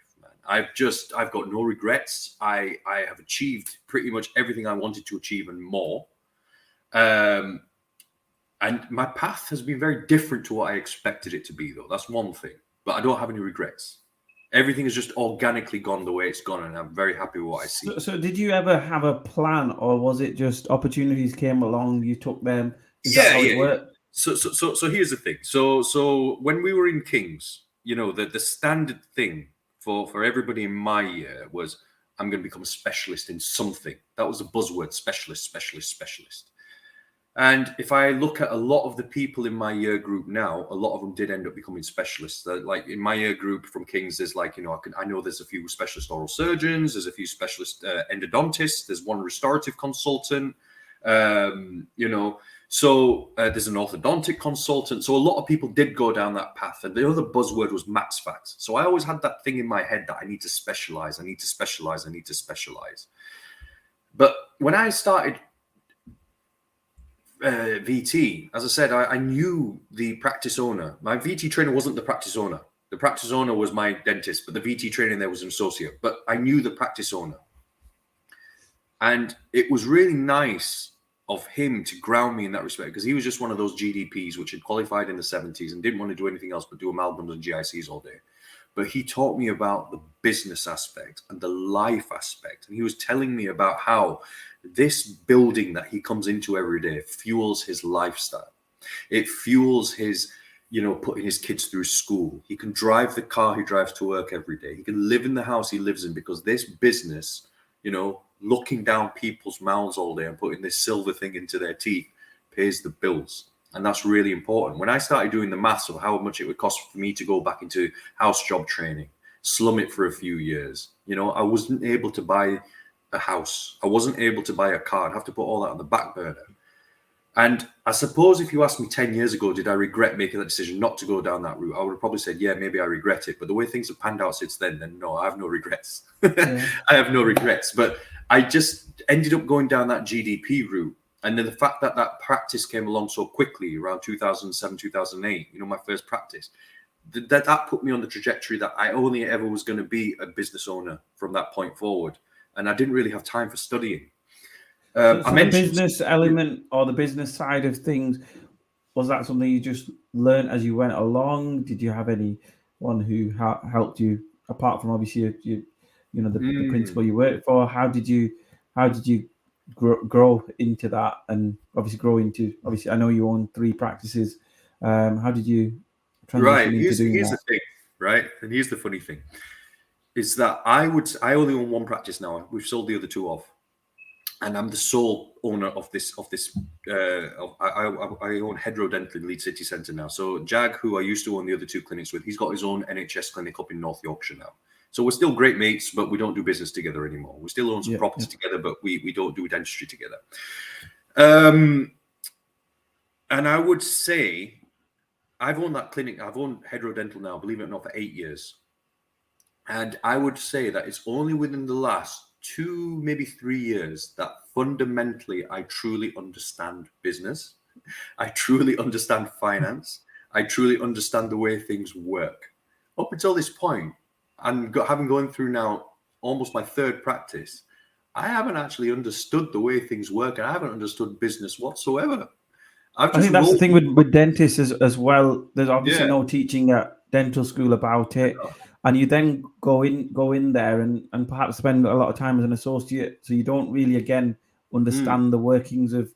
I've got no regrets. I have achieved pretty much everything I wanted to achieve and more. And my path has been very different to what I expected it to be, though. That's one thing. But I don't have any regrets. Everything has just organically gone the way it's gone, and I'm very happy with what I see. So did you ever have a plan, or was it just opportunities came along, you took them? Is that how it worked? So here's the thing. So when we were in King's, the standard thing for everybody in my year was, I'm going to become a specialist in something. That was the buzzword: specialist. And if I look at a lot of the people in my year group now, a lot of them did end up becoming specialists. Like in my year group from King's, there's like, I know there's a few specialist oral surgeons, there's a few specialist endodontists, there's one restorative consultant, so there's an orthodontic consultant. So a lot of people did go down that path. And the other buzzword was maths facts. So I always had that thing in my head that I need to specialize. But when I started VT, as I said, I knew the practice owner. My VT trainer wasn't the practice owner. The practice owner was my dentist, but the VT trainer there was an associate. But I knew the practice owner. And it was really nice of him to ground me in that respect, because he was just one of those GDPs which had qualified in the 70s and didn't want to do anything else but do amalgams and GICs all day. But he taught me about the business aspect and the life aspect. And he was telling me about how this building that he comes into every day fuels his lifestyle. It fuels his, putting his kids through school. He can drive the car he drives to work every day. He can live in the house he lives in, because this business, looking down people's mouths all day and putting this silver thing into their teeth pays the bills. And that's really important. When I started doing the maths of how much it would cost for me to go back into house job training, slum it for a few years, I wasn't able to buy a house. I wasn't able to buy a car. I'd have to put all that on the back burner. And I suppose if you asked me 10 years ago, did I regret making that decision not to go down that route? I would have probably said, yeah, maybe I regret it. But the way things have panned out since then no, I have no regrets. I have no regrets. But I just ended up going down that GDP route. And then the fact that practice came along so quickly around 2007, 2008, my first practice, that put me on the trajectory that I only ever was going to be a business owner from that point forward. And I didn't really have time for studying. So the business element, or the business side of things, was that something you just learned as you went along? Did you have anyone who helped you, apart from obviously the principal you worked for? How did you grow into that, and obviously I know you own 3 practices. How did you transition into doing that? Here's the thing, right? And here's the funny thing. is that I only own one practice now. We've sold the other two off, and I'm the sole owner of this. I own Hedro Dental in Leeds City Centre now. So Jag, who I used to own the other two clinics with, he's got his own NHS clinic up in North Yorkshire now. So we're still great mates, but we don't do business together anymore. We still own some properties together, but we don't do dentistry together. And I would say I've owned that clinic. I've owned Hedro Dental now, believe it or not, for 8 years. And I would say that it's only within the last 2, maybe 3 years that fundamentally I truly understand business. I truly understand finance. I truly understand the way things work. Up until this point, and having gone through now almost my third practice, I haven't actually understood the way things work, and I haven't understood business whatsoever. I think that's the thing with dentists as well. There's obviously no teaching at dental school about it. And you then go in there and perhaps spend a lot of time as an associate, so you don't really again understand the workings of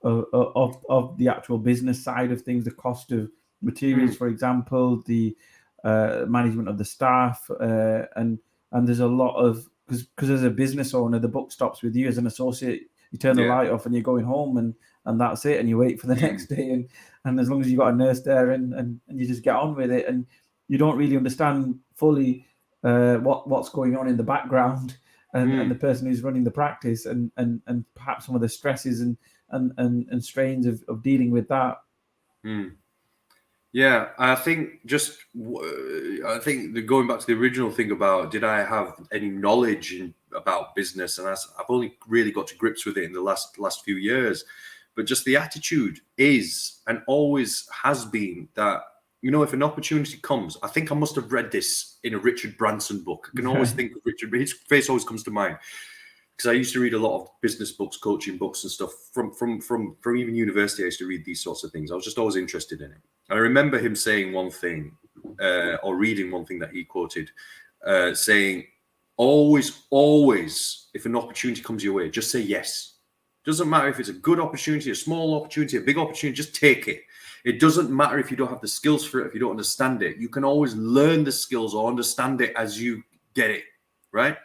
the actual business side of things, the cost of materials, for example, the management of the staff, and there's a lot of because as a business owner, the buck stops with you. As an associate, you turn the light off and you're going home, and that's it, and you wait for the next day, and as long as you got a nurse there, and you just get on with it, and you don't really understand fully what's going on in the background, and the person who's running the practice, and perhaps some of the stresses and strains of dealing with that. Yeah, I think going back to the original thing about did I have any knowledge about business, and I've only really got to grips with it in the last few years. But just the attitude is and always has been that, you know, if an opportunity comes, I think I must have read this in a Richard Branson book. I can always think of Richard, his face always comes to mind, because I used to read a lot of business books, coaching books and stuff from even university. I used to read these sorts of things. I was just always interested in it. And I remember him saying one thing, or reading one thing that he quoted, saying, always, if an opportunity comes your way, just say yes. Doesn't matter if it's a good opportunity, a small opportunity, a big opportunity, just take it. It doesn't matter if you don't have the skills for it, if you don't understand it. You can always learn the skills or understand it as you get it, right?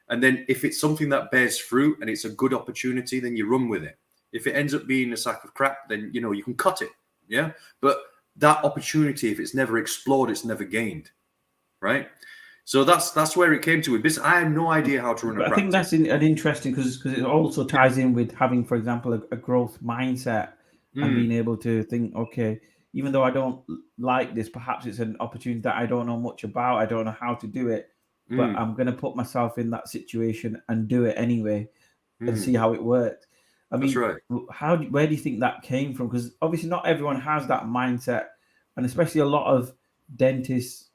And then if it's something that bears fruit and it's a good opportunity, then you run with it. If it ends up being a sack of crap, then, you know, you can cut it, yeah? But that opportunity, if it's never explored, it's never gained, right? So that's where it came to with business. I had no idea how to run a practice. I think that's an interesting, because it also ties in with having, for example, a growth mindset and being able to think, okay, even though I don't like this, perhaps it's an opportunity that I don't know much about. I don't know how to do it, but I'm going to put myself in that situation and do it anyway and see how it works. I mean, that's right. Where do you think that came from? Because obviously not everyone has that mindset, and especially a lot of dentists.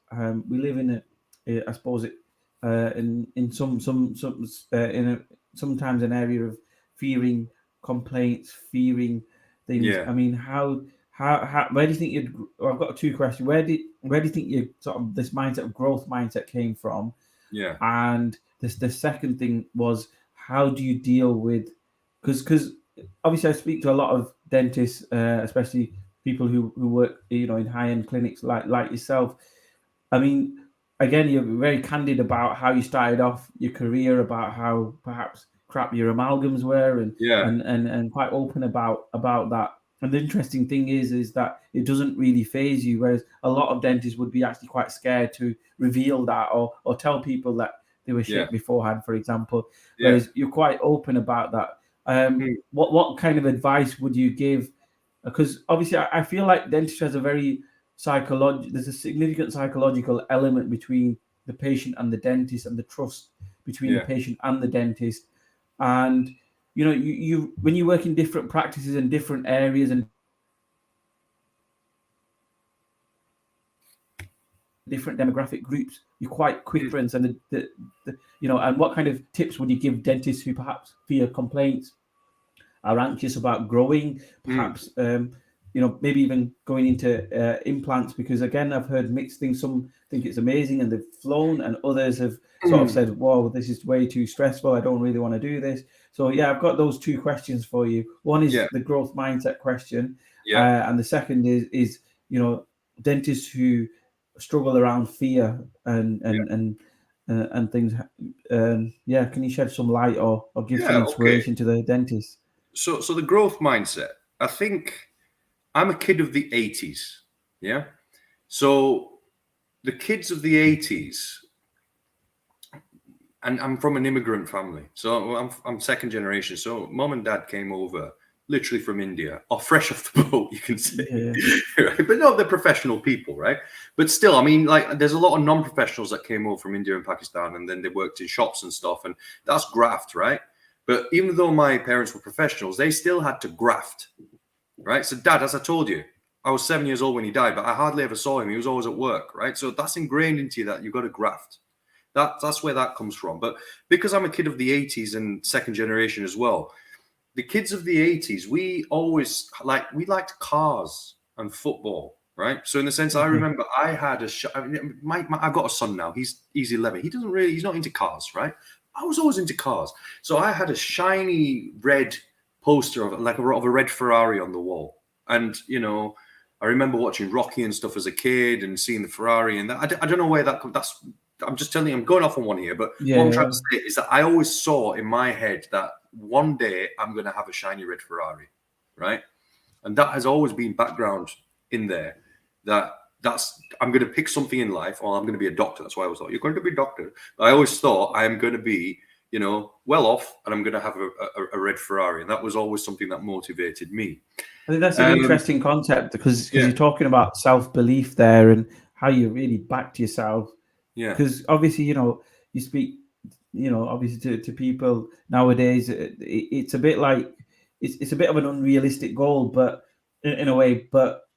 We live in I suppose in sometimes an area of fearing complaints, fearing things. Yeah. I mean, how where do you think I've got two questions. Where do you think you sort of this growth mindset came from? Yeah. And the second thing was, how do you deal with, because obviously I speak to a lot of dentists, especially people who work, you know, in high-end clinics like yourself. I mean, again, you're very candid about how you started off your career, about how perhaps crap your amalgams were, and quite open about that. And the interesting thing is that it doesn't really phase you, whereas a lot of dentists would be actually quite scared to reveal that or tell people that they were shit beforehand, for example. Whereas you're quite open about that. What kind of advice would you give? Because obviously I feel like dentistry has a very there's a significant psychological element between the patient and the dentist, and the trust between the patient and the dentist. And you know, you when you work in different practices in different areas and different demographic groups, you're quite quick friends. And the you know, and what kind of tips would you give dentists who perhaps fear complaints, are anxious about growing, perhaps you know, maybe even going into implants? Because again, I've heard mixed things. Some think it's amazing and they've flown, and others have sort of said, whoa, this is way too stressful, I don't really want to do this. So yeah, I've got those two questions for you. One is the growth mindset question, and the second is you know, dentists who struggle around fear and and things. Yeah, can you shed some light or give some Yeah, okay. inspiration to the dentist? So the growth mindset. I think I'm a kid of the 80s. Yeah. So the kids of the 80s, and I'm from an immigrant family. So I'm second generation. So mom and dad came over literally from India, or fresh off the boat, you can say. Yeah, Right? But no, they're professional people, right? But still, I mean, like, there's a lot of non-professionals that came over from India and Pakistan, and then they worked in shops and stuff, and that's graft, right? But even though my parents were professionals, they still had to graft, right? So dad, as I told you, I was 7 years old when he died, but I hardly ever saw him. He was always at work, right? So that's ingrained into you that you've got to graft. That's where that comes from. But because I'm a kid of the 80s and second generation as well, the kids of the 80s, we liked cars and football, right? So in the sense, I remember I had I've got a son now. He's 11. He's not into cars, right? I was always into cars. So I had a shiny red poster of a red Ferrari on the wall. And, I remember watching Rocky and stuff as a kid and seeing the Ferrari, and that, I don't know where that comes. I'm just telling you, I'm going off on one here, but what I'm trying to say is that I always saw in my head that one day I'm going to have a shiny red Ferrari, right? And that has always been background in there. I'm going to pick something in life, or I'm going to be a doctor. That's why I always thought, you're going to be a doctor. But I always thought I'm going to be, well off, and I'm going to have a red Ferrari. And that was always something that motivated me. I think that's an interesting concept because yeah. you're talking about self-belief there and how you really backed yourself. Yeah. Because obviously, you speak, obviously to people nowadays, it's a bit like it's a bit of an unrealistic goal, but in a way, but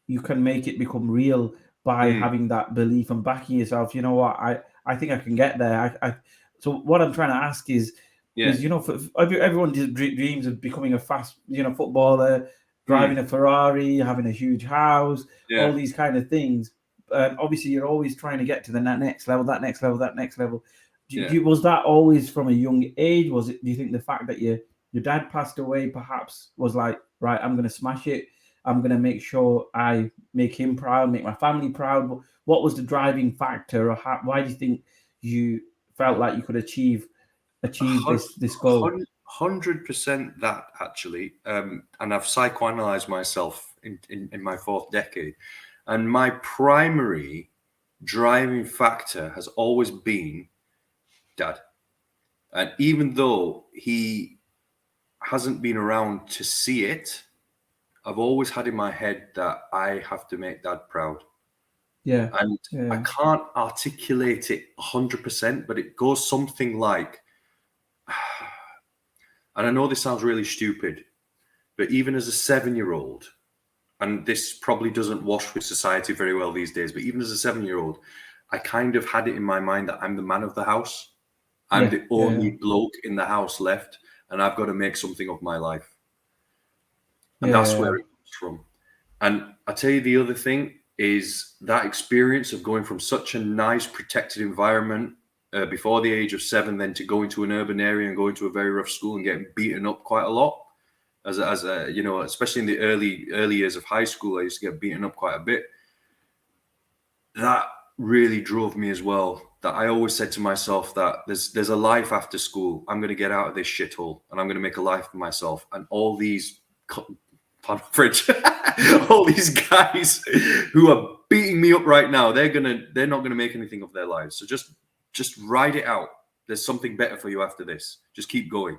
you can make it become real by having that belief and backing yourself. You know what? I think I can get there. So what I'm trying to ask is, everyone dreams of becoming a fast, footballer, driving a Ferrari, having a huge house, all these kind of things. Obviously, you're always trying to get to the next level, that next level, that next level. Was that always from a young age? Do you think the fact that your dad passed away perhaps was like, right, I'm going to smash it. I'm going to make sure I make him proud, make my family proud. What was the driving factor, or why do you think you felt like you could achieve this goal? 100% that, actually. And I've psychoanalyzed myself in my fourth decade. And my primary driving factor has always been Dad. And even though he hasn't been around to see it, I've always had in my head that I have to make Dad proud. Yeah. And I can't articulate it 100%, but it goes something like, and I know this sounds really stupid, but even as a 7-year-old, and this probably doesn't wash with society very well these days, but even as a 7-year-old, I kind of had it in my mind that I'm the man of the house. I'm the only bloke in the house left, and I've got to make something of my life. And that's where it comes from. And I tell you, the other thing is that experience of going from such a nice, protected environment before the age of 7, then to go into an urban area and go into a very rough school and getting beaten up quite a lot. As especially in the early years of high school, I used to get beaten up quite a bit. That really drove me as well. That I always said to myself that there's a life after school. I'm going to get out of this shithole and I'm going to make a life for myself. And all these, all these guys who are beating me up right now, they're not going to make anything of their lives. So just ride it out. There's something better for you after this. Just keep going.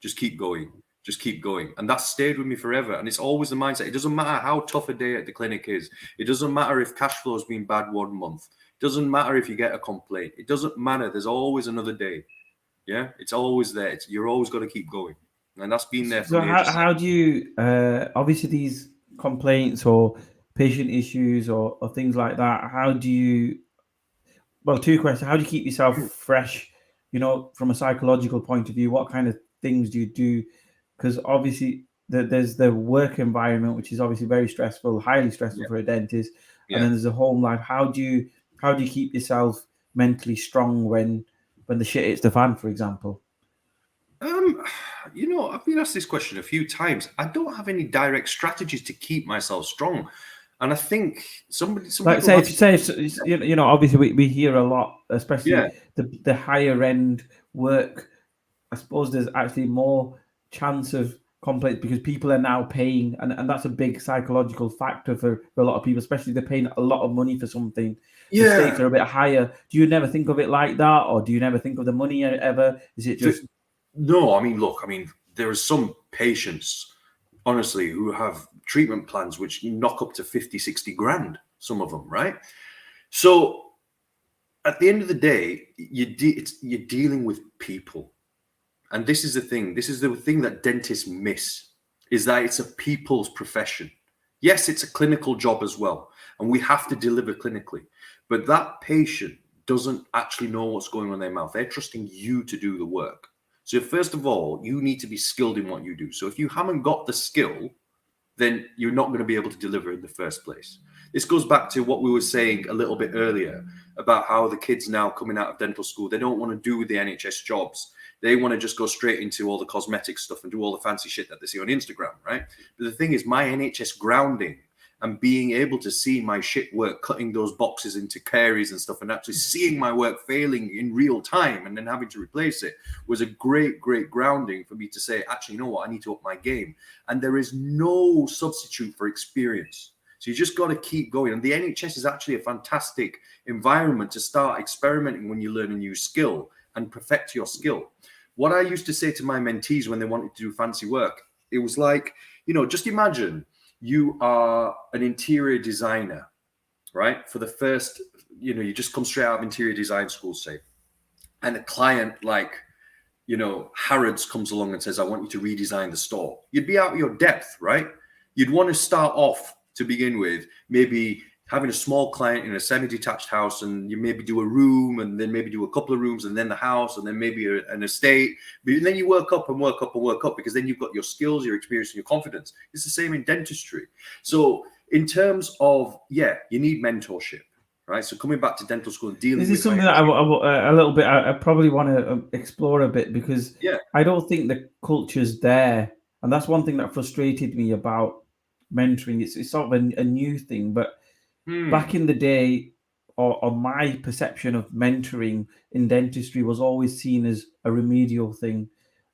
Just keep going. Just keep going. And that stayed with me forever. And it's always the mindset. It doesn't matter how tough a day at the clinic is. It doesn't matter if cash flow has been bad 1 month. It doesn't matter if you get a complaint. It doesn't matter. There's always another day. Yeah, it's always there. You're always got to keep going. And that's been there for me. So how do you, obviously these complaints or patient issues or things like that, how do you, well, 2 questions. How do you keep yourself fresh, from a psychological point of view? What kind of things do you do? Because obviously there's the work environment, which is obviously very stressful, highly stressful for a dentist. And then there's the home life. How do you keep yourself mentally strong when the shit hits the fan, for example? I've been asked this question a few times. I don't have any direct strategies to keep myself strong. And I think some Like people have, obviously we hear a lot, yeah, especially the higher end work. I suppose there's actually more chance of complaints because people are now paying, and that's a big psychological factor for a lot of people, especially they're paying a lot of money for something. The stakes yeah. are a bit higher. Do you never think of it like that, or do you never think of the money ever? Is it just No, I mean, look, I mean, there are some patients, honestly, who have treatment plans which knock up to 50, 60 grand, some of them, right? So at the end of the day, you're dealing with people. And this is the thing. This is the thing that dentists miss, is that it's a people's profession. Yes, it's a clinical job as well, and we have to deliver clinically. But that patient doesn't actually know what's going on in their mouth. They're trusting you to do the work. So first of all, you need to be skilled in what you do. So if you haven't got the skill, then you're not going to be able to deliver in the first place. This goes back to what we were saying a little bit earlier about how the kids now coming out of dental school, they don't want to do the NHS jobs. They want to just go straight into all the cosmetic stuff and do all the fancy shit that they see on Instagram, right? But the thing is, my NHS grounding and being able to see my shit work, cutting those boxes into caries and stuff, and actually seeing my work failing in real time and then having to replace it was a great, great grounding for me to say, actually, you know what? I need to up my game. And there is no substitute for experience. So you just got to keep going. And the NHS is actually a fantastic environment to start experimenting when you learn a new skill and perfect your skill. What I used to say to my mentees when they wanted to do fancy work, it was like, just imagine you are an interior designer, right? For the first, you just come straight out of interior design school, say, and a client like, Harrods comes along and says, I want you to redesign the store. You'd be out of your depth, right? You'd want to start off to begin with, maybe having a small client in a semi-detached house, and you maybe do a room, and then maybe do a couple of rooms, and then the house, and then maybe an estate. But then you work up and work up and work up, because then you've got your skills, your experience, and your confidence. It's the same in dentistry. So in terms of, you need mentorship, right? So coming back to dental school and dealing with this is something that a little bit I probably want to explore a bit, because I don't think the culture's there, and that's one thing that frustrated me about mentoring. It's sort of a new thing, but back in the day, or my perception of mentoring in dentistry was always seen as a remedial thing.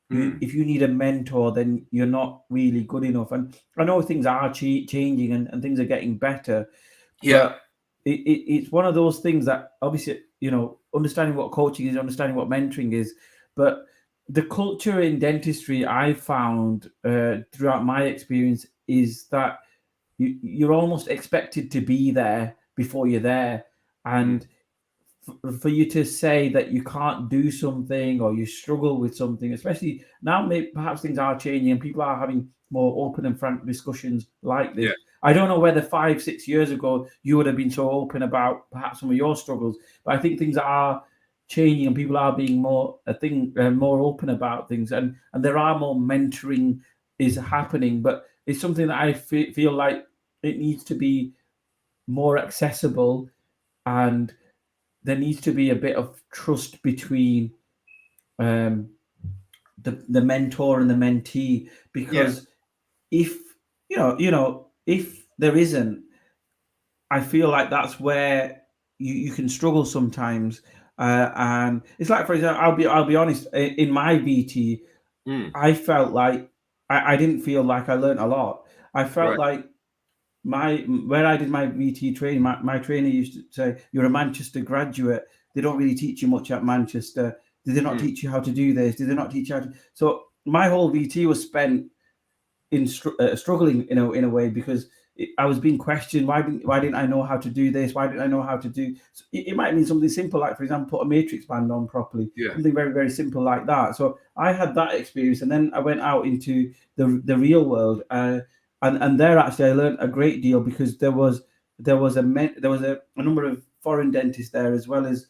If you need a mentor, then you're not really good enough. And I know things are changing and things are getting better, but it's one of those things that obviously, understanding what coaching is, understanding what mentoring is, but the culture in dentistry I found throughout my experience is that you're almost expected to be there before you're there. And for you to say that you can't do something or you struggle with something, especially now, maybe perhaps things are changing and people are having more open and frank discussions like this. I don't know whether 5-6 years ago you would have been so open about perhaps some of your struggles, but I think things are changing and people are being more open about things, and there are more mentoring is happening. But it's something that I feel like it needs to be more accessible, and there needs to be a bit of trust between the mentor and the mentee, because if if there isn't, I feel like that's where you can struggle sometimes. And it's like, for example, I'll be honest, in my VT, I felt like I didn't feel like I learned a lot. I felt like where I did my VT training, my trainer used to say, "You're a Manchester graduate. They don't really teach you much at Manchester. Did they not teach you how to do this? Did they not teach you how to?" So my whole VT was spent in struggling, in a way, because I was being questioned. Why didn't I know how to do this? Why didn't I know how to do? So it might mean something simple, like, for example, put a matrix band on properly. Something very, very simple like that. So I had that experience, and then I went out into the real world. And there actually I learned a great deal, because there was a number of foreign dentists there, as well as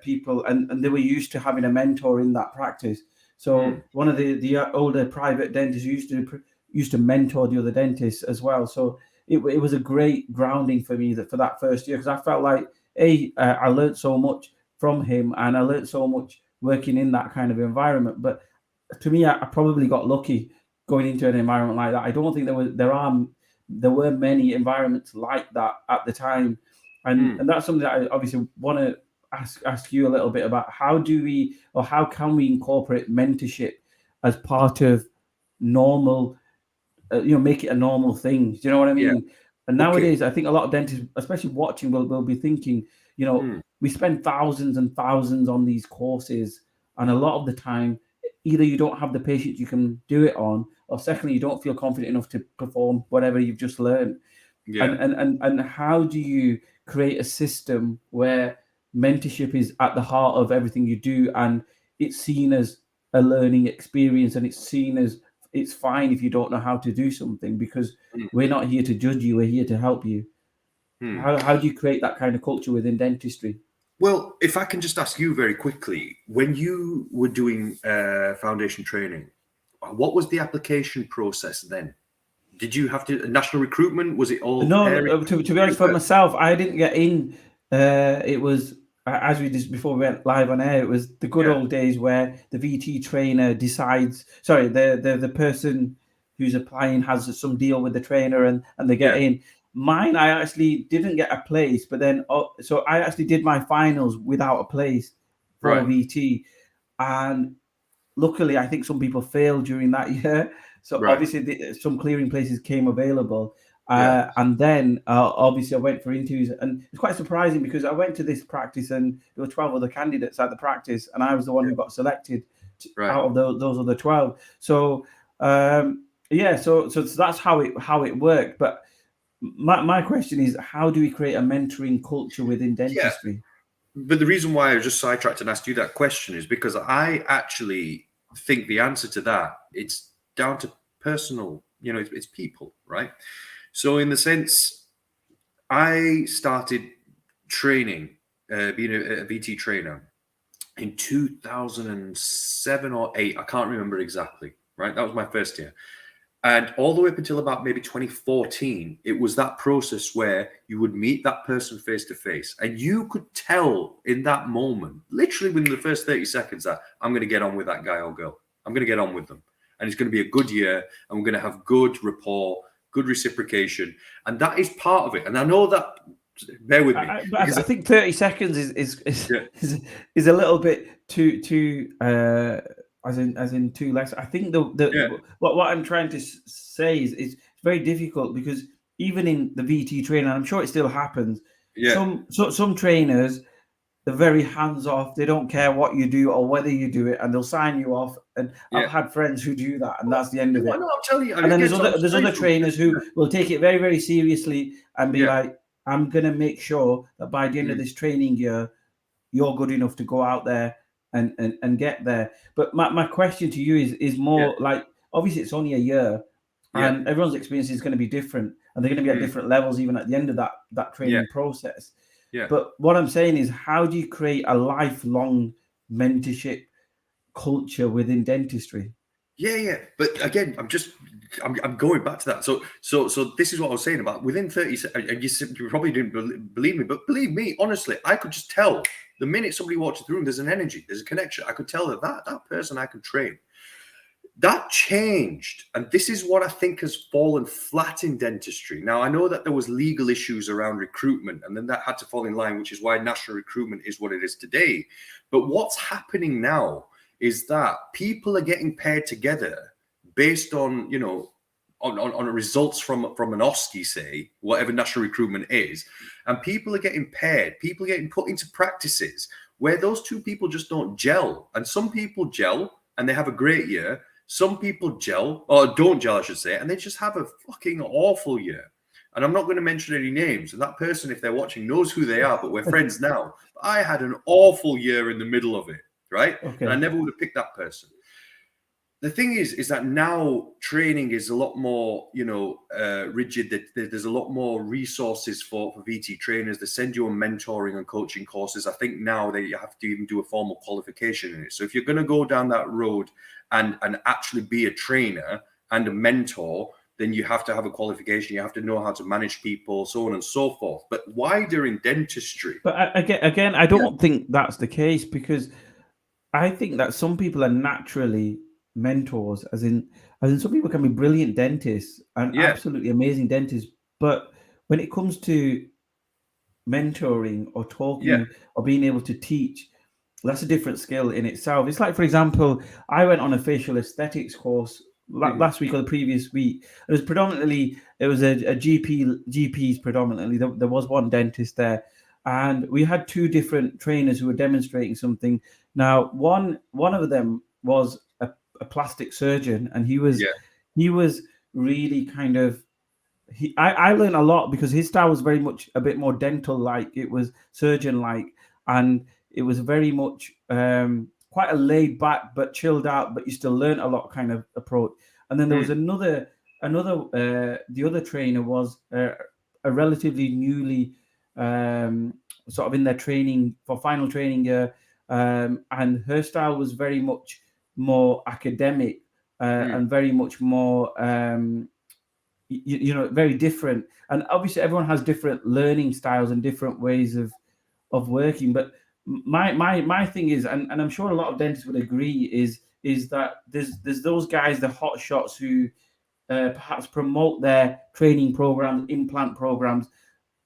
people, and they were used to having a mentor in that practice. So one of the older private dentists used to mentor the other dentists as well. So it was a great grounding for me for that first year, because I felt like I learned so much from him, and I learned so much working in that kind of environment. But to me, I probably got lucky going into an environment like that. I don't think there are there were many environments like that at the time, and that's something that I obviously want to ask you a little bit about. How do we, or how can we incorporate mentorship as part of normal, make it a normal thing? Do you know what I mean? And nowadays, I think a lot of dentists, especially watching, will be thinking, we spend thousands and thousands on these courses, and a lot of the time, either you don't have the patience you can do it on, or secondly, you don't feel confident enough to perform whatever you've just learned. And how do you create a system where mentorship is at the heart of everything you do, and it's seen as a learning experience, and it's seen as it's fine if you don't know how to do something, because we're not here to judge you, we're here to help you. How do you create that kind of culture within dentistry? Well, if I can just ask you very quickly, when you were doing foundation training, what was the application process then? Did you have to national recruitment? Was it all? No, to be honest, for myself, I didn't get in. It was, as we did before we went live on air, it was the good old days where the VT trainer decides. Sorry, the person who's applying has some deal with the trainer, and they get in. Mine, I actually didn't get a place, but then so I actually did my finals without a place for VT, and luckily, I think some people failed during that year. So obviously, some clearing places came available. And then obviously I went for interviews, and it's quite surprising because I went to this practice and there were 12 other candidates at the practice, and I was the one who got selected out of those other 12. So so that's how it worked. But my question is, how do we create a mentoring culture within dentistry? But the reason why I just sidetracked and asked you that question is because I actually think the answer to that, it's down to personal, it's people, right? So in the sense, I started training, being a VT trainer in 2007 or 8. I can't remember exactly, right? That was my first year. And all the way up until about maybe 2014, it was that process where you would meet that person face to face. And you could tell in that moment, literally within the first 30 seconds, that I'm going to get on with that guy or girl. I'm going to get on with them. And it's going to be a good year. And we're going to have good rapport, good reciprocation. And that is part of it. And I know that, bear with me. I think 30 seconds is a little bit too as in too less. I think what I'm trying to say is it's very difficult, because even in the VT training, I'm sure it still happens. Some trainers, they're very hands off. They don't care what you do or whether you do it, and they'll sign you off. And I've had friends who do that, and that's the end of it. No, I'm telling you. And then there's other trainers who will take it very, very seriously and be like, I'm gonna make sure that by the end of this training year, you're good enough to go out there and get there. But my question to you is more like, obviously it's only a year, and everyone's experience is going to be different, and they're going to be at different levels even at the end of that training process. But what I'm saying is, how do you create a lifelong mentorship culture within dentistry? But again, I'm going back to that. So this is what I was saying about within 30 seconds, and you probably didn't believe me, but believe me, honestly, I could just tell the minute somebody walked into the room, there's an energy, there's a connection. I could tell that person I can train. That changed. And this is what I think has fallen flat in dentistry. Now, I know that there was legal issues around recruitment, and then that had to fall in line, which is why national recruitment is what it is today. But what's happening now is that people are getting paired together based on, on results from an OSCE, say, whatever national recruitment is. And people are getting paired, people are getting put into practices where those two people just don't gel. And some people gel and they have a great year. Some people gel, or don't gel, I should say, and they just have a fucking awful year. And I'm not going to mention any names. And that person, if they're watching, knows who they are, but we're friends now. I had an awful year in the middle of it, right? Okay. And I never would have picked that person. The thing is that now training is a lot more, rigid. There's a lot more resources for VT trainers. They send you on mentoring and coaching courses. I think now they have to even do a formal qualification in it. So if you're going to go down that road and actually be a trainer and a mentor, then you have to have a qualification. You have to know how to manage people, so on and so forth. But wider in dentistry. But again, I don't think that's the case, because I think that some people are naturally mentors, as in some people can be brilliant dentists and Yeah, absolutely amazing dentists, but when it comes to mentoring or yeah, talking or being able to teach, that's a different skill in itself. It's like, for example, I went on a facial aesthetics course mhm, last week or the previous week. It was a GPs predominantly. There was one dentist there, and we had two different trainers who were demonstrating something. Now, one of them was a plastic surgeon, and yeah, he was really kind of I learned a lot because his style was very much a bit more dental like, it was surgeon like, and it was very much quite a laid back but chilled out, but you still learn a lot kind of approach. And then there was mm, another the other trainer was a relatively newly um, sort of in their training for final training year, and her style was very much more academic, mm, and very much more very different. And obviously everyone has different learning styles and different ways of working, but my thing is, and I'm sure a lot of dentists would agree, is that there's those guys, the hot shots, who perhaps promote their training programs, implant programs,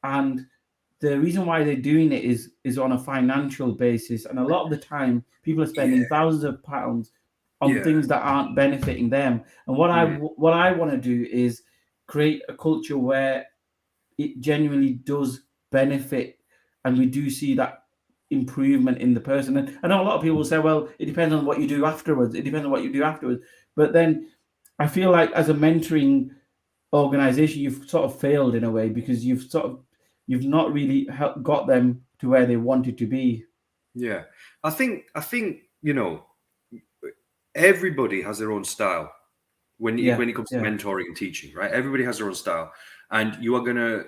and the reason why they're doing it is on a financial basis, and a lot of the time people are yeah, spending thousands of pounds on yeah, things that aren't benefiting them. And mm, what I want to do is create a culture where it genuinely does benefit, and we do see that improvement in the person. And I know a lot of people will say, well, it depends on what you do afterwards. It depends on what you do afterwards. But then I feel like as a mentoring organization, you've sort of failed in a way, because you've not really got them to where they wanted to be. yeah. I think everybody has their own style Yeah, when it comes to yeah, mentoring and teaching, right? Everybody has their own style, and you are gonna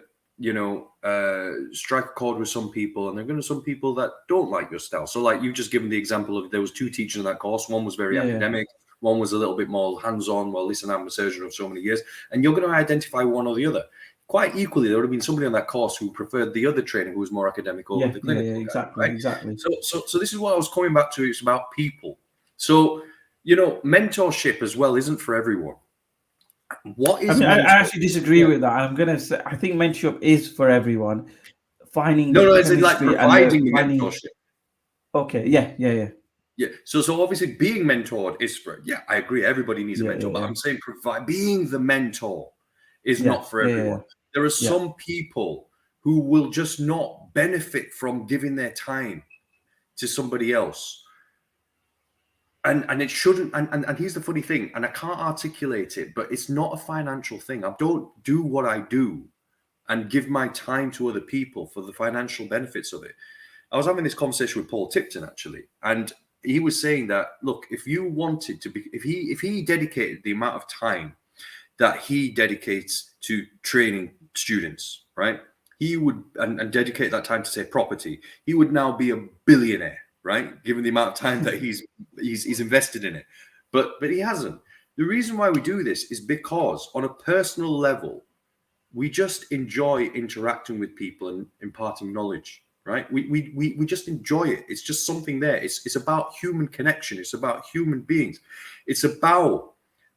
strike a chord with some people, and there are gonna some people that don't like your style. So, like you've just given the example of, there was two teachers in that course. One was very yeah, yeah, academic. One was a little bit more hands-on. Well, listen, I'm a surgeon of so many years, and you're going to identify one or the other. Quite equally, there would have been somebody on that course who preferred the other trainer, who was more academic, over yeah, the yeah, yeah. clinical guy, Exactly, right? exactly. So this is what I was coming back to. It's about people. So mentorship as well isn't for everyone. What I is mean, I mentor? actually disagree Yeah. with that. I'm gonna say I think mentorship is for everyone. Finding No, the no, it's like chemistry and the providing the finding. mentorship. Okay, yeah, yeah, yeah, Yeah. So obviously being mentored is for, yeah, I agree. Everybody needs a yeah, mentor, but yeah, I'm saying being the mentor is yeah, not for yeah, yeah, everyone. There are yeah, some people who will just not benefit from giving their time to somebody else. And it shouldn't, and here's the funny thing, and I can't articulate it, but it's not a financial thing. I don't do what I do and give my time to other people for the financial benefits of it. I was having this conversation with Paul Tipton actually, and he was saying that, look, if you wanted to be, if he dedicated the amount of time that he dedicates to training students, right? He would, and dedicate that time to, say, property, he would now be a billionaire, right? Given the amount of time that he's invested in it. But he hasn't. The reason why we do this is because on a personal level, we just enjoy interacting with people and imparting knowledge, right? We just enjoy it. It's just something there. It's about human connection. It's about human beings. It's about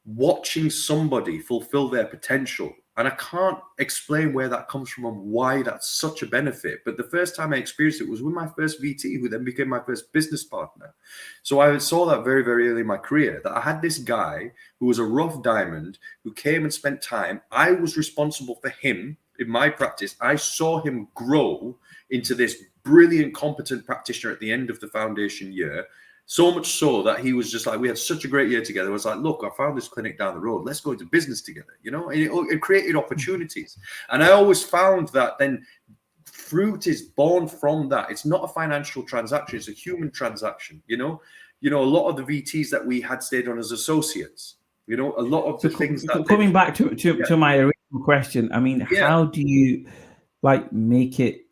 watching somebody fulfill their potential. And I can't explain where that comes from and why that's such a benefit. But the first time I experienced it was with my first VT, who then became my first business partner. So I saw that very, very early in my career, that I had this guy who was a rough diamond, who came and spent time. I was responsible for him in my practice. I saw him grow into this brilliant, competent practitioner at the end of the foundation year. So much so that he was just like, we had such a great year together. I was like, look, I found this clinic down the road. Let's go into business together, and it created opportunities. And I always found that then fruit is born from that. It's not a financial transaction. It's a human transaction, a lot of the VTs that we had stayed on as associates, a lot of So the things that they, coming back yeah, to my original question, I mean, yeah, how do you like make it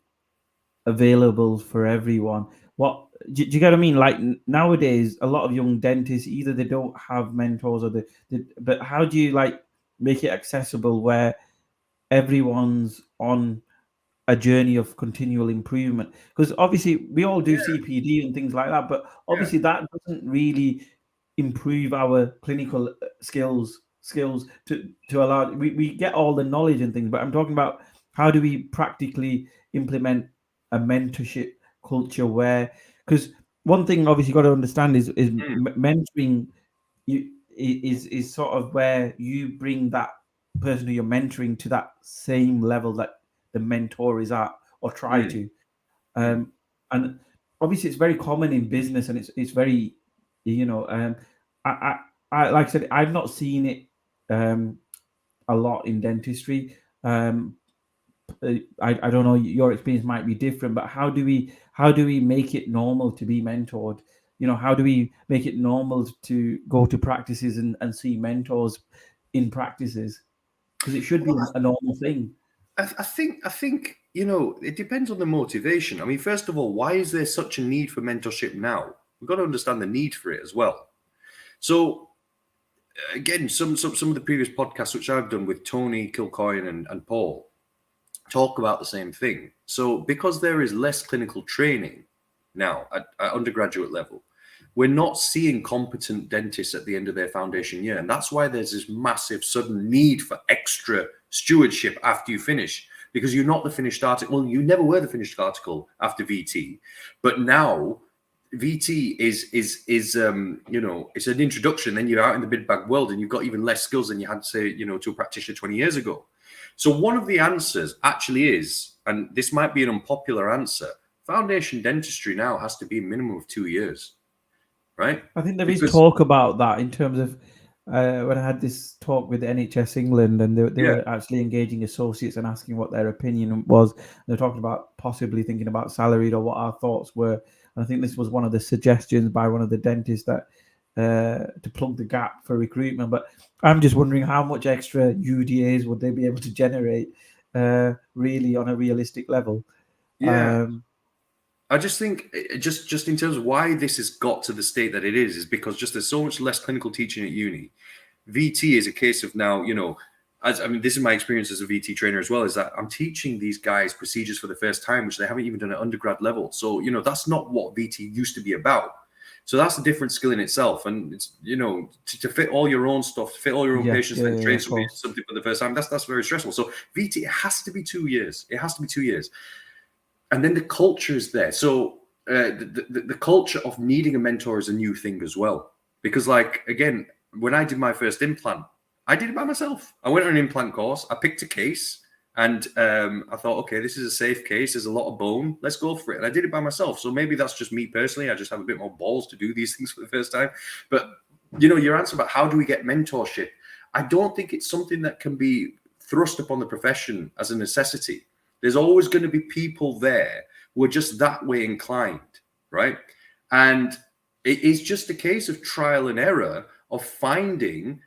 available for everyone? What do you get what I mean? Like nowadays, a lot of young dentists, either they don't have mentors or but how do you like make it accessible where everyone's on a journey of continual improvement? Because obviously we all do yeah, CPD and things like that, but yeah, obviously that doesn't really improve our clinical skills to allow we get all the knowledge and things, but I'm talking about how do we practically implement a mentorship culture where, because one thing obviously you got to understand is mentoring you is sort of where you bring that person who you're mentoring to that same level that the mentor is at, or try to. And obviously it's very common in business, and it's very, you know, I, like I said, I've not seen it a lot in dentistry. I don't know, your experience might be different, but how do we make it normal to be mentored? You know, how do we make it normal to go to practices and see mentors in practices? Because it should be Well, a normal thing. I think it depends on the motivation. I mean, first of all, why is there such a need for mentorship now? We've got to understand the need for it as well. So again, some of the previous podcasts which I've done with Tony Kilcoyne and Paul talk about the same thing. So because there is less clinical training now at undergraduate level, we're not seeing competent dentists at the end of their foundation year. And that's why there's this massive sudden need for extra stewardship after you finish, because you're not the finished article. Well, you never were the finished article after VT, but now VT is it's an introduction. Then you're out in the big bag world and you've got even less skills than you had, say, to a practitioner 20 years ago. So one of the answers actually is, and this might be an unpopular answer, foundation dentistry now has to be a minimum of 2 years. Right? I think there is talk about that in terms of when I had this talk with NHS England, and they were actually engaging associates and asking what their opinion was. They're talking about possibly thinking about salaried, or what our thoughts were. And I think this was one of the suggestions by one of the dentists that to plug the gap for recruitment. But I'm just wondering how much extra UDAs would they be able to generate really on a realistic level? Yeah. I just think just in terms of why this has got to the state that it is because just there's so much less clinical teaching at uni. VT is a case of now, this is my experience as a VT trainer as well, is that I'm teaching these guys procedures for the first time, which they haven't even done at undergrad level. So, that's not what VT used to be about. So that's a different skill in itself. And it's, to fit all your own stuff, to fit all your own patients and train something for the first time, that's very stressful. So VT, it has to be 2 years. It has to be 2 years. And then the culture is there. So the culture of needing a mentor is a new thing as well. Because, again, when I did my first implant, I did it by myself. I went on an implant course. I picked a case and I thought, okay, this is a safe case. There's a lot of bone. Let's go for it. And I did it by myself. So maybe that's just me personally. I just have a bit more balls to do these things for the first time. But, your answer about how do we get mentorship, I don't think it's something that can be thrust upon the profession as a necessity. There's always going to be people there who are just that way inclined, right? And it is just a case of trial and error of finding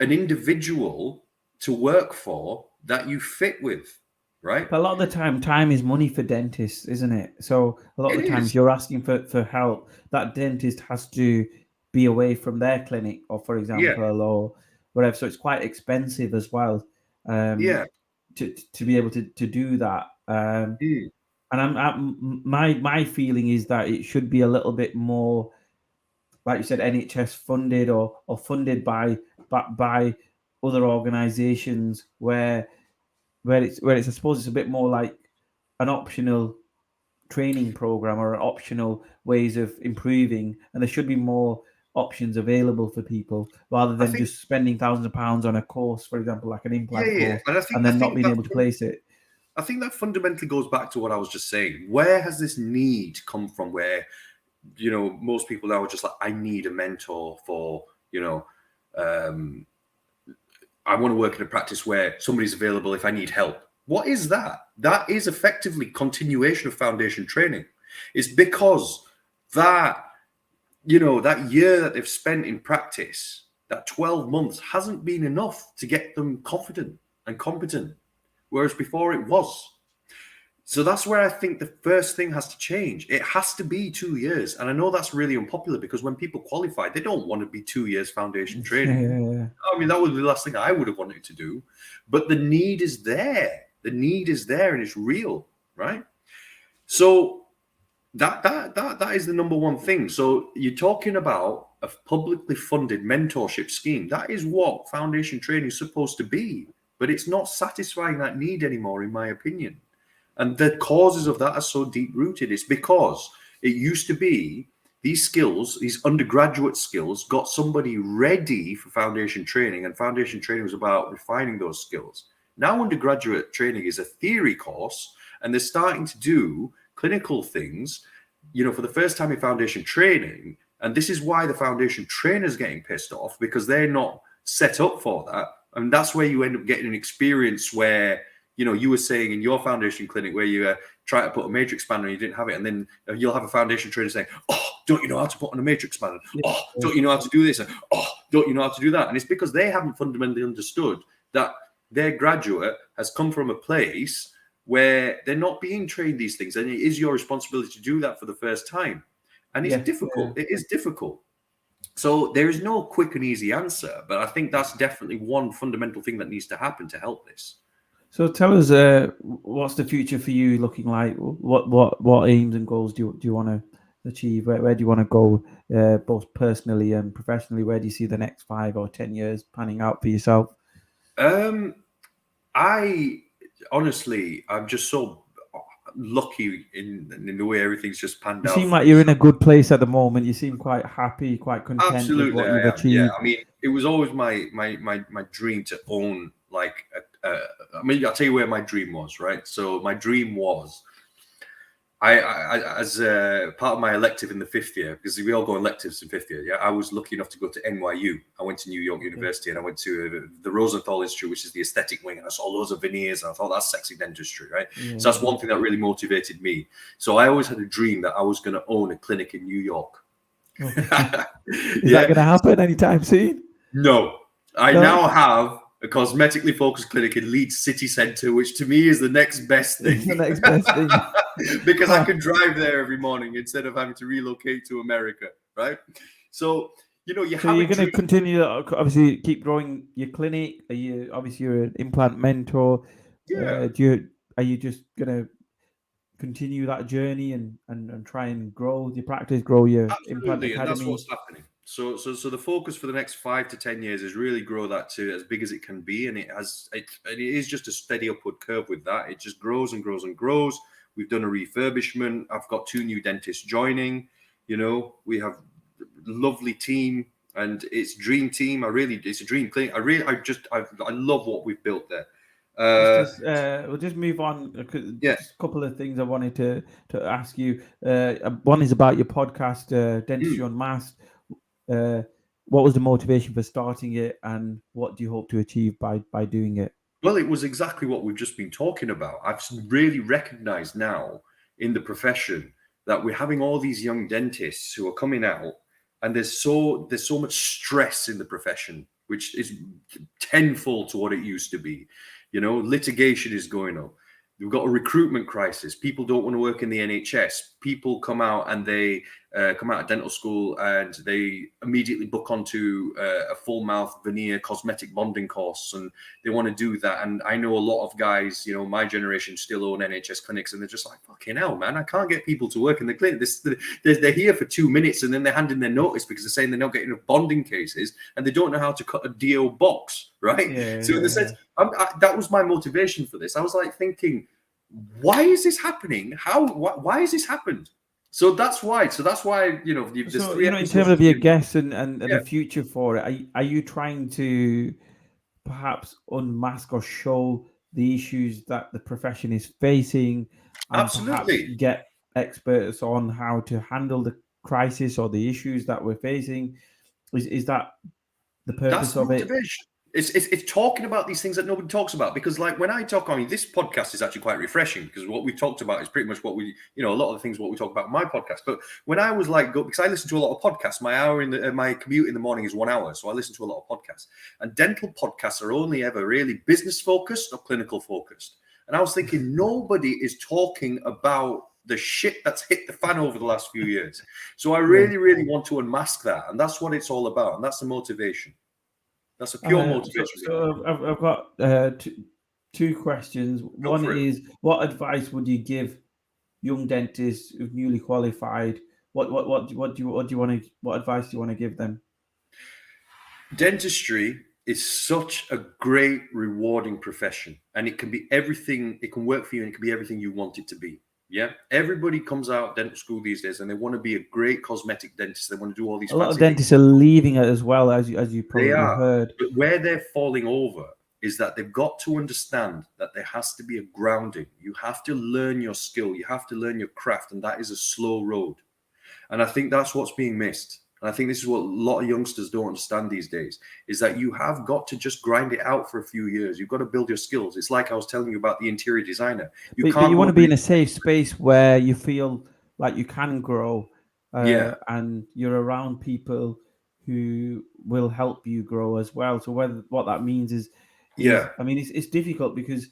an individual to work for that you fit with, right? But a lot of the time is money for dentists, isn't it? So a lot of the times you're asking for help, that dentist has to be away from their clinic, or for example, or whatever. So it's quite expensive as well. To be able to do that. And my feeling is that it should be a little bit more, like you said, NHS funded or funded by other organisations where it's I suppose it's a bit more like an optional training program or optional ways of improving, and there should be more options available for people rather than just spending thousands of pounds on a course, for example, like an implant course, and then not being able to place it. I think that fundamentally goes back to what I was just saying. Where has this need come from? Where, most people now are just like, I need a mentor for, I want to work in a practice where somebody's available if I need help. What is that? That is effectively continuation of foundation training. It's because that, that year that they've spent in practice, that 12 months hasn't been enough to get them confident and competent, whereas before it was. So that's where I think the first thing has to change. It has to be 2 years. And I know that's really unpopular because when people qualify, they don't want to be 2 years foundation training. Yeah. I mean, that was the last thing I would have wanted to do. But the need is there. The need is there and it's real, right? So That is the number one thing. So you're talking about a publicly funded mentorship scheme. That is what foundation training is supposed to be, but it's not satisfying that need anymore, in my opinion. And the causes of that are so deep rooted. It's because it used to be these skills, these undergraduate skills, got somebody ready for foundation training, and foundation training was about refining those skills. Now undergraduate training is a theory course, and they're starting to do clinical things, for the first time in foundation training. And this is why the foundation trainers getting pissed off, because they're not set up for that. And that's where you end up getting an experience where, you were saying in your foundation clinic where you try to put a matrix spanner and you didn't have it. And then you'll have a foundation trainer saying, oh, don't you know how to put on a matrix spanner? Oh, don't you know how to do this? And, oh, don't you know how to do that? And it's because they haven't fundamentally understood that their graduate has come from a place where they're not being trained these things. And it is your responsibility to do that for the first time. And it's difficult. Yeah. It is difficult. So there is no quick and easy answer, but I think that's definitely one fundamental thing that needs to happen to help this. So tell us, what's the future for you looking like? What aims and goals do you want to achieve? Where do you want to go, both personally and professionally? Where do you see the next 5 or 10 years panning out for yourself? Honestly, I'm just so lucky in the way everything's just panned out. You seem like you're in a good place at the moment. You seem quite happy, quite content. Absolutely, with what you've achieved. Yeah, I mean, it was always my dream to own I'll tell you where my dream was, right? So my dream was, I as part of my elective in the 5th year, because we all go electives in 5th year. Yeah, I was lucky enough to go to NYU. I went to New York University, and I went to the Rosenthal Institute, which is the aesthetic wing, and I saw loads of veneers, and I thought that's sexy dentistry, right? Yeah. So that's one thing that really motivated me. So I always had a dream that I was going to own a clinic in New York. Is that going to happen anytime soon? No, I now have a cosmetically focused clinic in Leeds city centre, which to me is the next best thing. The next best thing. Because I can drive there every morning instead of having to relocate to America, right? So, you're going to continue, obviously, keep growing your clinic. You're an implant mentor. Yeah. Are you just going to continue that journey and try and grow your practice, grow your implant academy? And that's what's happening. So the focus for the next 5 to 10 years is really grow that to as big as it can be, and it is just a steady upward curve with that. It just grows and grows and grows. We've done a refurbishment. I've got 2 new dentists joining. We have a lovely team, and it's dream team. It's a dream clinic. I love what we've built there. We'll just move on. Just a couple of things I wanted to ask you. One is about your podcast, Dentistry Unmasked. What was the motivation for starting it, and what do you hope to achieve by doing it? Well, it was exactly what we've just been talking about. I've really recognized now in the profession that we're having all these young dentists who are coming out, and there's so much stress in the profession, which is tenfold to what it used to be. Litigation is going up. We've got a recruitment crisis. People don't want to work in the NHS. People come out and they come out of dental school and they immediately book onto a full mouth veneer cosmetic bonding course, and they want to do that. And I know a lot of guys, my generation still own NHS clinics, and they're just like, fucking hell, man, I can't get people to work in the clinic. They're here for 2 minutes and then they're handing their notice because they're saying they're not getting enough bonding cases and they don't know how to cut a DO box, right? So in the sense, that was my motivation for this. I was like thinking, why is this happening? Why has this happened? So that's why. In terms of your guests and the future for it, are you trying to perhaps unmask or show the issues that the profession is facing, and absolutely get experts on how to handle the crisis or the issues that we're facing? Is that the purpose of it? It's talking about these things that nobody talks about, because when I talk, this podcast is actually quite refreshing, because what we've talked about is pretty much what we, a lot of the things what we talk about in my podcast. But when I was because I listen to a lot of podcasts, my commute in the morning is 1 hour, so I listen to a lot of podcasts, and dental podcasts are only ever really business focused or clinical focused. And I was thinking, nobody is talking about the shit that's hit the fan over the last few years. So I really, really want to unmask that, and that's what it's all about, and that's the motivation. That's a pure motivation. So I've got two questions. One is, what advice would you give young dentists who've newly qualified? What advice do you want to give them? Dentistry is such a great, rewarding profession, and it can be everything. It can work for you, and it can be everything you want it to be. Yeah, everybody comes out dental school these days, and they want to be a great cosmetic dentist. They want to do all these. A lot of fancy things. dentists are leaving it as well, as you probably They are. heard. But where they're falling over is that they've got to understand that there has to be a grounding. You have to learn your skill. You have to learn your craft, and that is a slow road. And I think that's what's being missed. And I think this is what a lot of youngsters don't understand these days, is that you have got to just grind it out for a few years. You've got to build your skills. It's like I was telling you about the interior designer. But you want to be in a safe space where you feel like you can grow, and you're around people who will help you grow as well. So what that means is I mean, it's difficult because,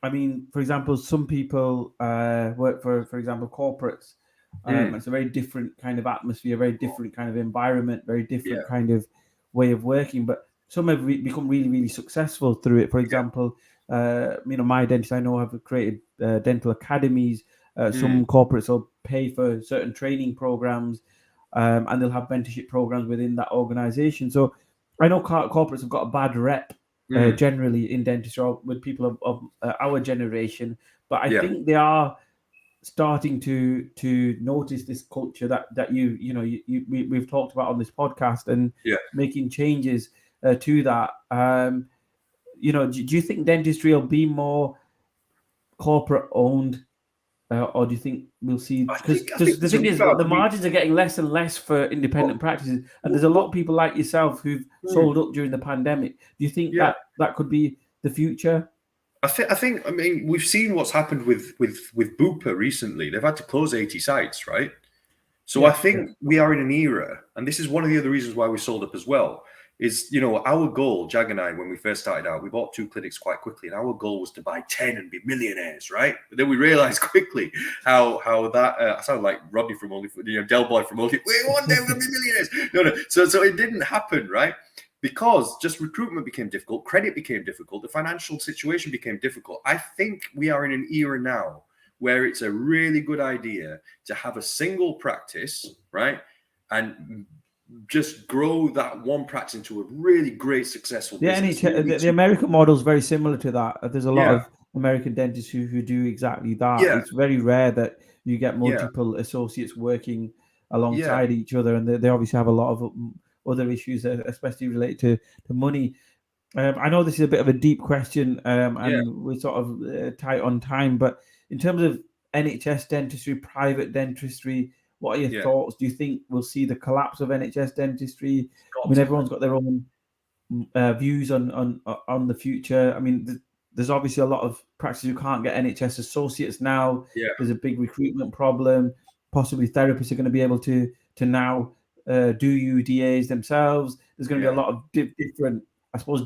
I mean, for example, some people work for example, corporates. It's a very different kind of atmosphere, very different kind of environment, very different kind of way of working. But some have become really, really successful through it. For example, my dentists I know have created dental academies. Some corporates will pay for certain training programs, and they'll have mentorship programs within that organization. So I know corporates have got a bad rep generally in dentistry with people of our generation, but I think they are starting to notice this culture that we've talked about on this podcast, and making changes to that. Do you think dentistry will be more corporate owned, or do you think we'll see? Because the thing is, the margins are getting less and less for independent practices, and there's a lot of people like yourself who've sold up during the pandemic. Do you think that could be the future? I mean, we've seen what's happened with Bupa recently. They've had to close 80 sites, right? So I think we are in an era, and this is one of the other reasons why we sold up as well, is, our goal, Jag and I, when we first started out, we bought 2 clinics quite quickly, and our goal was to buy 10 and be millionaires, right? But then we realized quickly how that, I sound like Rodney from Only, Del Boy from Only, one day we're going to be millionaires. No. So it didn't happen, right? Because just recruitment became difficult, credit became difficult, the financial situation became difficult. I think we are in an era now where it's a really good idea to have a single practice, right? And just grow that one practice into a really great, successful business. The American model is very similar to that. There's a lot of American dentists who do exactly that. It's very rare that you get multiple associates working alongside each other, and they obviously have a lot of other issues, especially related to money. I know this is a bit of a deep question, and we're sort of tight on time, but in terms of NHS dentistry, private dentistry, what are your thoughts? Do you think we'll see the collapse of NHS dentistry? I mean, everyone's got their own views on the future. I mean, there's obviously a lot of practices who can't get NHS associates now. There's a big recruitment problem. Possibly therapists are going to be able to now do UDAs themselves. There's going to be a lot of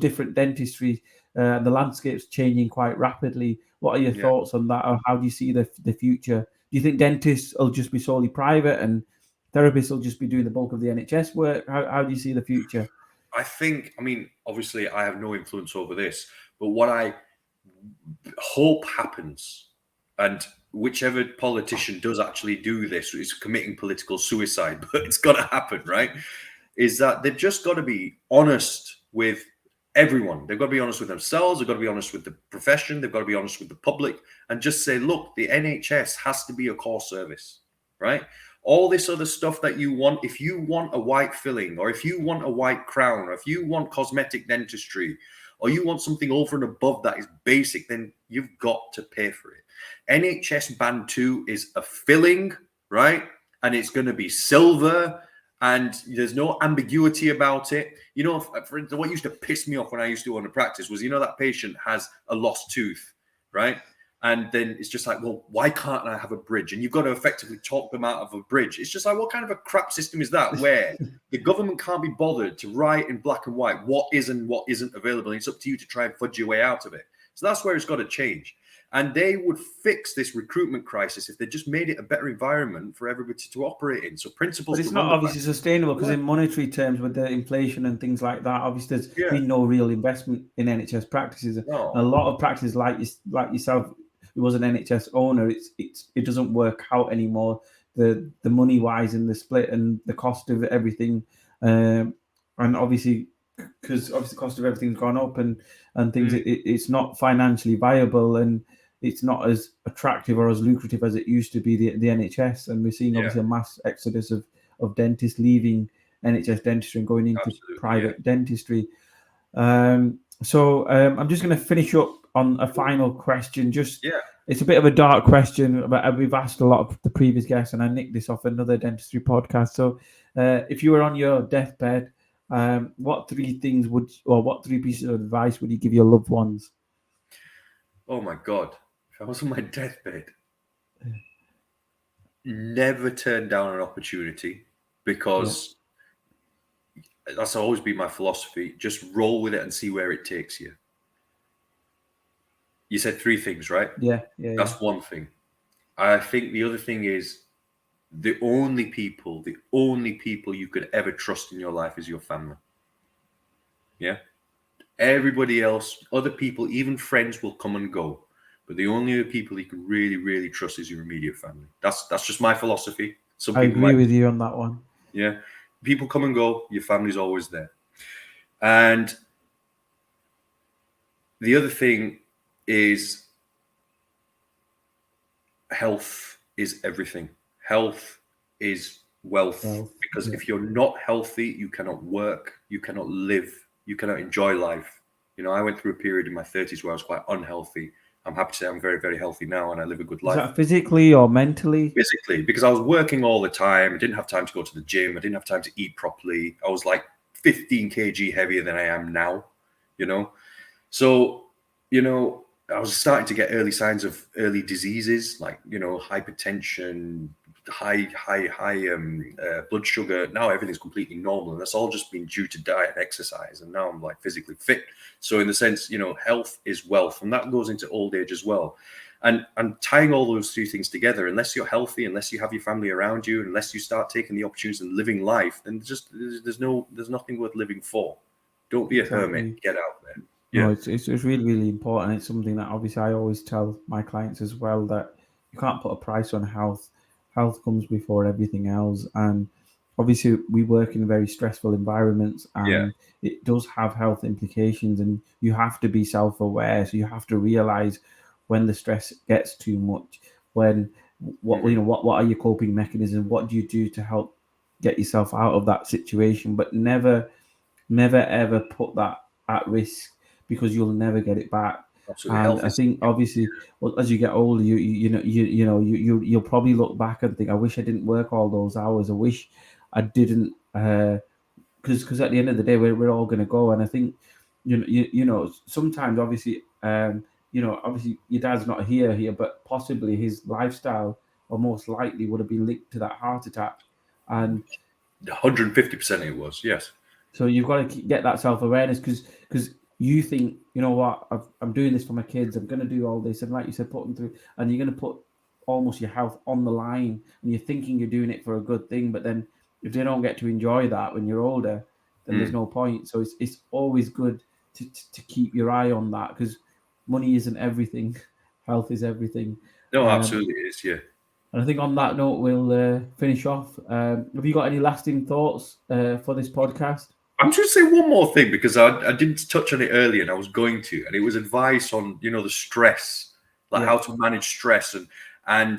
different dentistry. The landscape's changing quite rapidly. What are your thoughts on that, or how do you see the future? Do you think dentists will just be solely private and therapists will just be doing the bulk of the NHS work? How do you see the future? I mean, obviously I have no influence over this, but what I hope happens, and whichever politician does actually do this is committing political suicide, but it's got to happen, right? Is that they've just got to be honest with everyone. They've got to be honest with themselves. They've got to be honest with the profession. They've got to be honest with the public, and just say, look, the NHS has to be a core service, right? All this other stuff that you want, if you want a white filling, or if you want a white crown, or if you want cosmetic dentistry, or you want something over and above that is basic, then you've got to pay for it. NHS Band 2 is a filling, right? And it's going to be silver, and there's no ambiguity about it. For instance, what used to piss me off when I used to own a practice was, that patient has a lost tooth, right? And then it's just like, well, why can't I have a bridge? And you've got to effectively talk them out of a bridge. It's just like, what kind of a crap system is that, where the government can't be bothered to write in black and white what is and what isn't available? And it's up to you to try and fudge your way out of it. So that's where it's got to change. And they would fix this recruitment crisis if they just made it a better environment for everybody to operate in. So principles. But it's not obviously sustainable, because in monetary terms, with the inflation and things like that, obviously there's been no real investment in NHS practices. No. A lot of practices like yourself was an NHS owner, it doesn't work out anymore. The money wise in the split and the cost of everything, and obviously because the cost of everything's gone up and things, it's not financially viable and it's not as attractive or as lucrative as it used to be, the NHS. And we're seeing obviously a mass exodus of dentists leaving NHS dentistry and going into private dentistry. So I'm just going to finish up on a final question. It's a bit of a dark question, but we've asked a lot of the previous guests, and I nicked this off another dentistry podcast. So if you were on your deathbed, what three pieces of advice would you give your loved ones? Oh my God. If I was on my deathbed, never turn down an opportunity, because that's always been my philosophy. Just roll with it and see where it takes you. You said three things, right? Yeah. That's one thing. I think the other thing is the only people you could ever trust in your life is your family. Yeah. Everybody else, other people, even friends will come and go. But the only other people you can really, really trust is your immediate family. That's just my philosophy. I agree with you on that one. Yeah. People come and go. Your family's always there. And the other thing is health is everything. Health is wealth. Because if you're not healthy, you cannot work, you cannot live, you cannot enjoy life. You know, I went through a period in my 30s where I was quite unhealthy. I'm happy to say I'm very, very healthy now and I live a good life. Is that physically or mentally? Physically, because I was working all the time. I didn't have time to go to the gym. I didn't have time to eat properly. I was like 15 kg heavier than I am now, you know. So, you know, I was starting to get early signs of early diseases like, you know, hypertension, high blood sugar. Now everything's completely normal, and that's all just been due to diet and exercise. And now I'm like physically fit. So in the sense, you know, health is wealth, and that goes into old age as well. And tying all those three things together, unless you're healthy, unless you have your family around you, unless you start taking the opportunities and living life, then there's nothing worth living for. Don't be a hermit. Get out there. Yeah, no, it's really, really important. It's something that obviously I always tell my clients as well, that you can't put a price on health. Health comes before everything else. And obviously we work in very stressful environments, and it does have health implications, and you have to be self-aware. So you have to realize when the stress gets too much, what are your coping mechanisms? What do you do to help get yourself out of that situation? But never ever put that at risk, because you'll never get it back. Absolutely. And I think obviously, well, as you get older, you'll probably look back and think, I wish I didn't work all those hours. I wish I didn't, because at the end of the day, we're all going to go. And I think, sometimes obviously, obviously your dad's not here, but possibly his lifestyle, or most likely, would have been linked to that heart attack. And 150% it was, yes. So you've got to get that self-awareness, because you think, you know what, I'm doing this for my kids, I'm going to do all this, and like you said, put them through, and you're going to put almost your health on the line, and you're thinking you're doing it for a good thing, but then if they don't get to enjoy that when you're older, then there's no point. So it's always good to keep your eye on that, because money isn't everything, health is everything. No, absolutely it is, yeah. And I think on that note, we'll finish off. Have you got any lasting thoughts for this podcast? I'm just saying one more thing, because I didn't touch on it earlier, and I was going to, and it was advice on, the stress, like how to manage stress and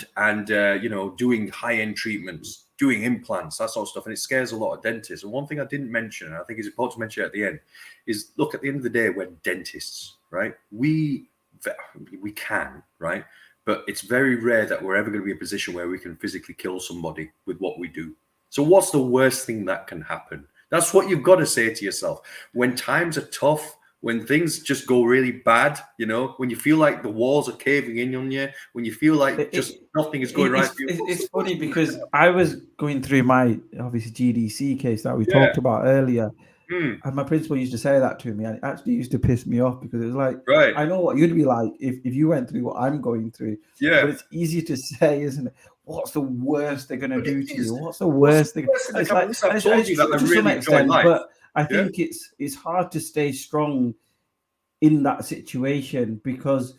doing high-end treatments, doing implants, that sort of stuff. And it scares a lot of dentists. And one thing I didn't mention, and I think it's important to mention at the end, is look, at the end of the day, we're dentists, right? We can, right? But it's very rare that we're ever going to be in a position where we can physically kill somebody with what we do. So what's the worst thing that can happen? That's what you've got to say to yourself. When times are tough, when things just go really bad, when you feel like the walls are caving in on you, when you feel like nothing is going right for you. It's funny, because I was going through my, obviously, GDC case that we talked about earlier. And my principal used to say that to me, and it actually used to piss me off, because it was like, I know what you'd be like if you went through what I'm going through. But it's easy to say, isn't it? What's the worst they're going to do to you? What's the worst thing? It's like, I've told you that I really enjoy life. But I think it's hard to stay strong in that situation, because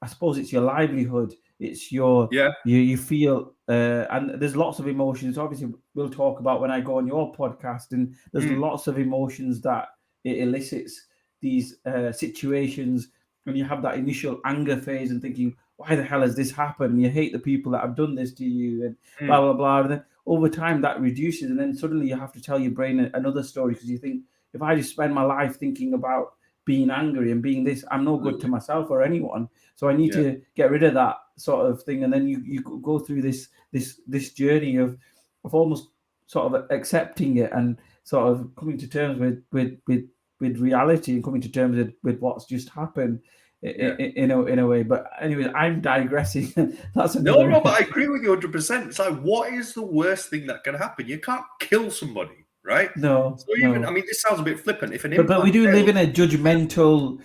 I suppose it's your livelihood. It's your Yeah. you feel, and there's lots of emotions. Obviously, we'll talk about when I go on your podcast, and there's lots of emotions that it elicits these situations, when you have that initial anger phase and thinking, why the hell has this happened? And you hate the people that have done this to you, and blah blah blah. And then over time that reduces, and then suddenly you have to tell your brain another story, because you think, if I just spend my life thinking about being angry and being this, I'm no good to myself or anyone. So I need to get rid of that sort of thing. And then you go through this journey of almost sort of accepting it and sort of coming to terms with reality, and coming to terms with what's just happened in a way. But anyway, I'm digressing. That's another... No, but I agree with you 100%. It's like, what is the worst thing that can happen? You can't kill somebody, right? No. So even, I mean, this sounds a bit flippant. If an but we do live in a judgmental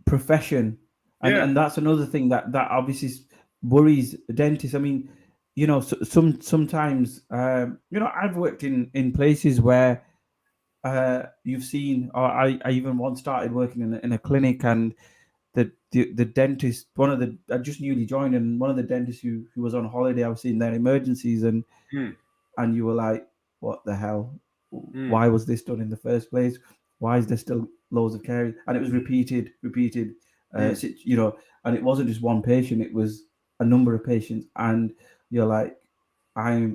profession, and that's another thing that obviously worries dentists. I mean, you know, sometimes you know, I've worked in places where you've seen, or I even once started working in a clinic, and the dentist, I just newly joined, and one of the dentists who was on holiday, I was seeing their emergencies, and you were like, what the hell? Why was this done in the first place? Why is there still loads of caries? And it was repeated, you know, and it wasn't just one patient, it was a number of patients. And you're like, I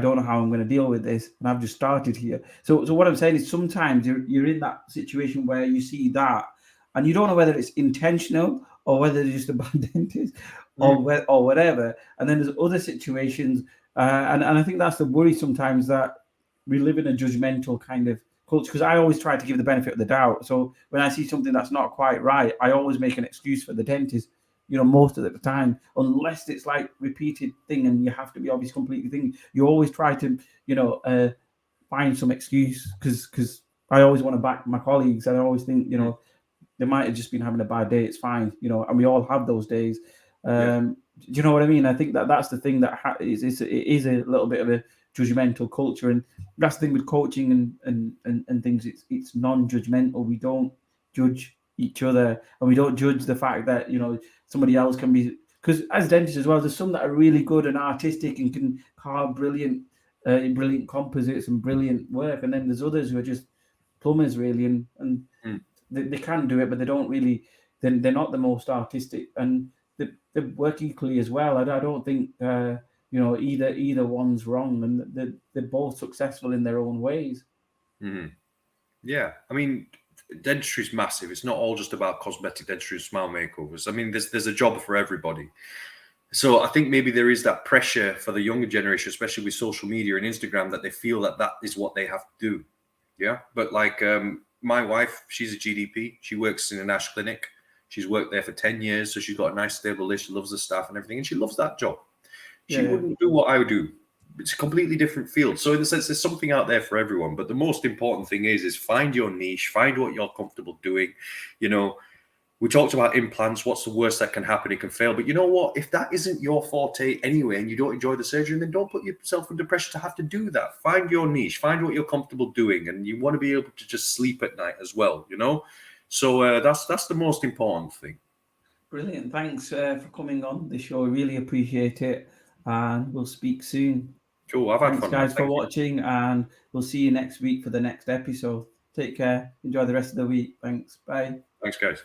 don't know how I'm going to deal with this, and I've just started here. So what I'm saying is, sometimes you're in that situation where you see that, and you don't know whether it's intentional or whether they're just a bad dentist or whatever. And then there's other situations, and I think that's the worry sometimes, that we live in a judgmental kind of culture, because I always try to give the benefit of the doubt. So when I see something that's not quite right, I always make an excuse for the dentist, you know, most of the time, unless it's like repeated thing and you have to be obviously completely thinking. You always try to, you know, find some excuse, because I always want to back my colleagues, and I always think, you know, they might have just been having a bad day. It's fine, you know, and we all have those days. Do you know what I mean? I think that's the thing that it is a little bit of a judgmental culture, and that's the thing with coaching and things. It's non-judgmental. We don't judge each other, and we don't judge the fact that, you know, somebody else can be, because as dentists as well, there's some that are really good and artistic and can carve brilliant composites and brilliant work, and then there's others who are just plumbers really, and they can do it, but they don't really. They're not the most artistic, and they work equally as well. I don't think you know, either one's wrong, and they're both successful in their own ways. Yeah, I mean, dentistry is massive. It's not all just about cosmetic dentistry and smile makeovers. I mean, there's a job for everybody. So I think maybe there is that pressure for the younger generation, especially with social media and Instagram, that they feel that is what they have to do. Yeah, but like my wife, she's a GDP. She works in a Nash clinic. She's worked there for 10 years, so she's got a nice stable list. She loves the staff and everything, and she loves that job. She wouldn't do what I would do. It's a completely different field. So in the sense, there's something out there for everyone. But the most important thing is find your niche, find what you're comfortable doing. You know, we talked about implants. What's the worst that can happen? It can fail. But you know what? If that isn't your forte anyway, and you don't enjoy the surgery, then don't put yourself under pressure to have to do that. Find your niche, find what you're comfortable doing. And you want to be able to just sleep at night as well, you know? So that's the most important thing. Brilliant. Thanks for coming on the show. I really appreciate it. And we'll speak soon. Cool. I've had fun. Thanks, guys, for watching, and we'll see you next week for the next episode. Take care. Enjoy the rest of the week. Thanks. Bye. Thanks, guys.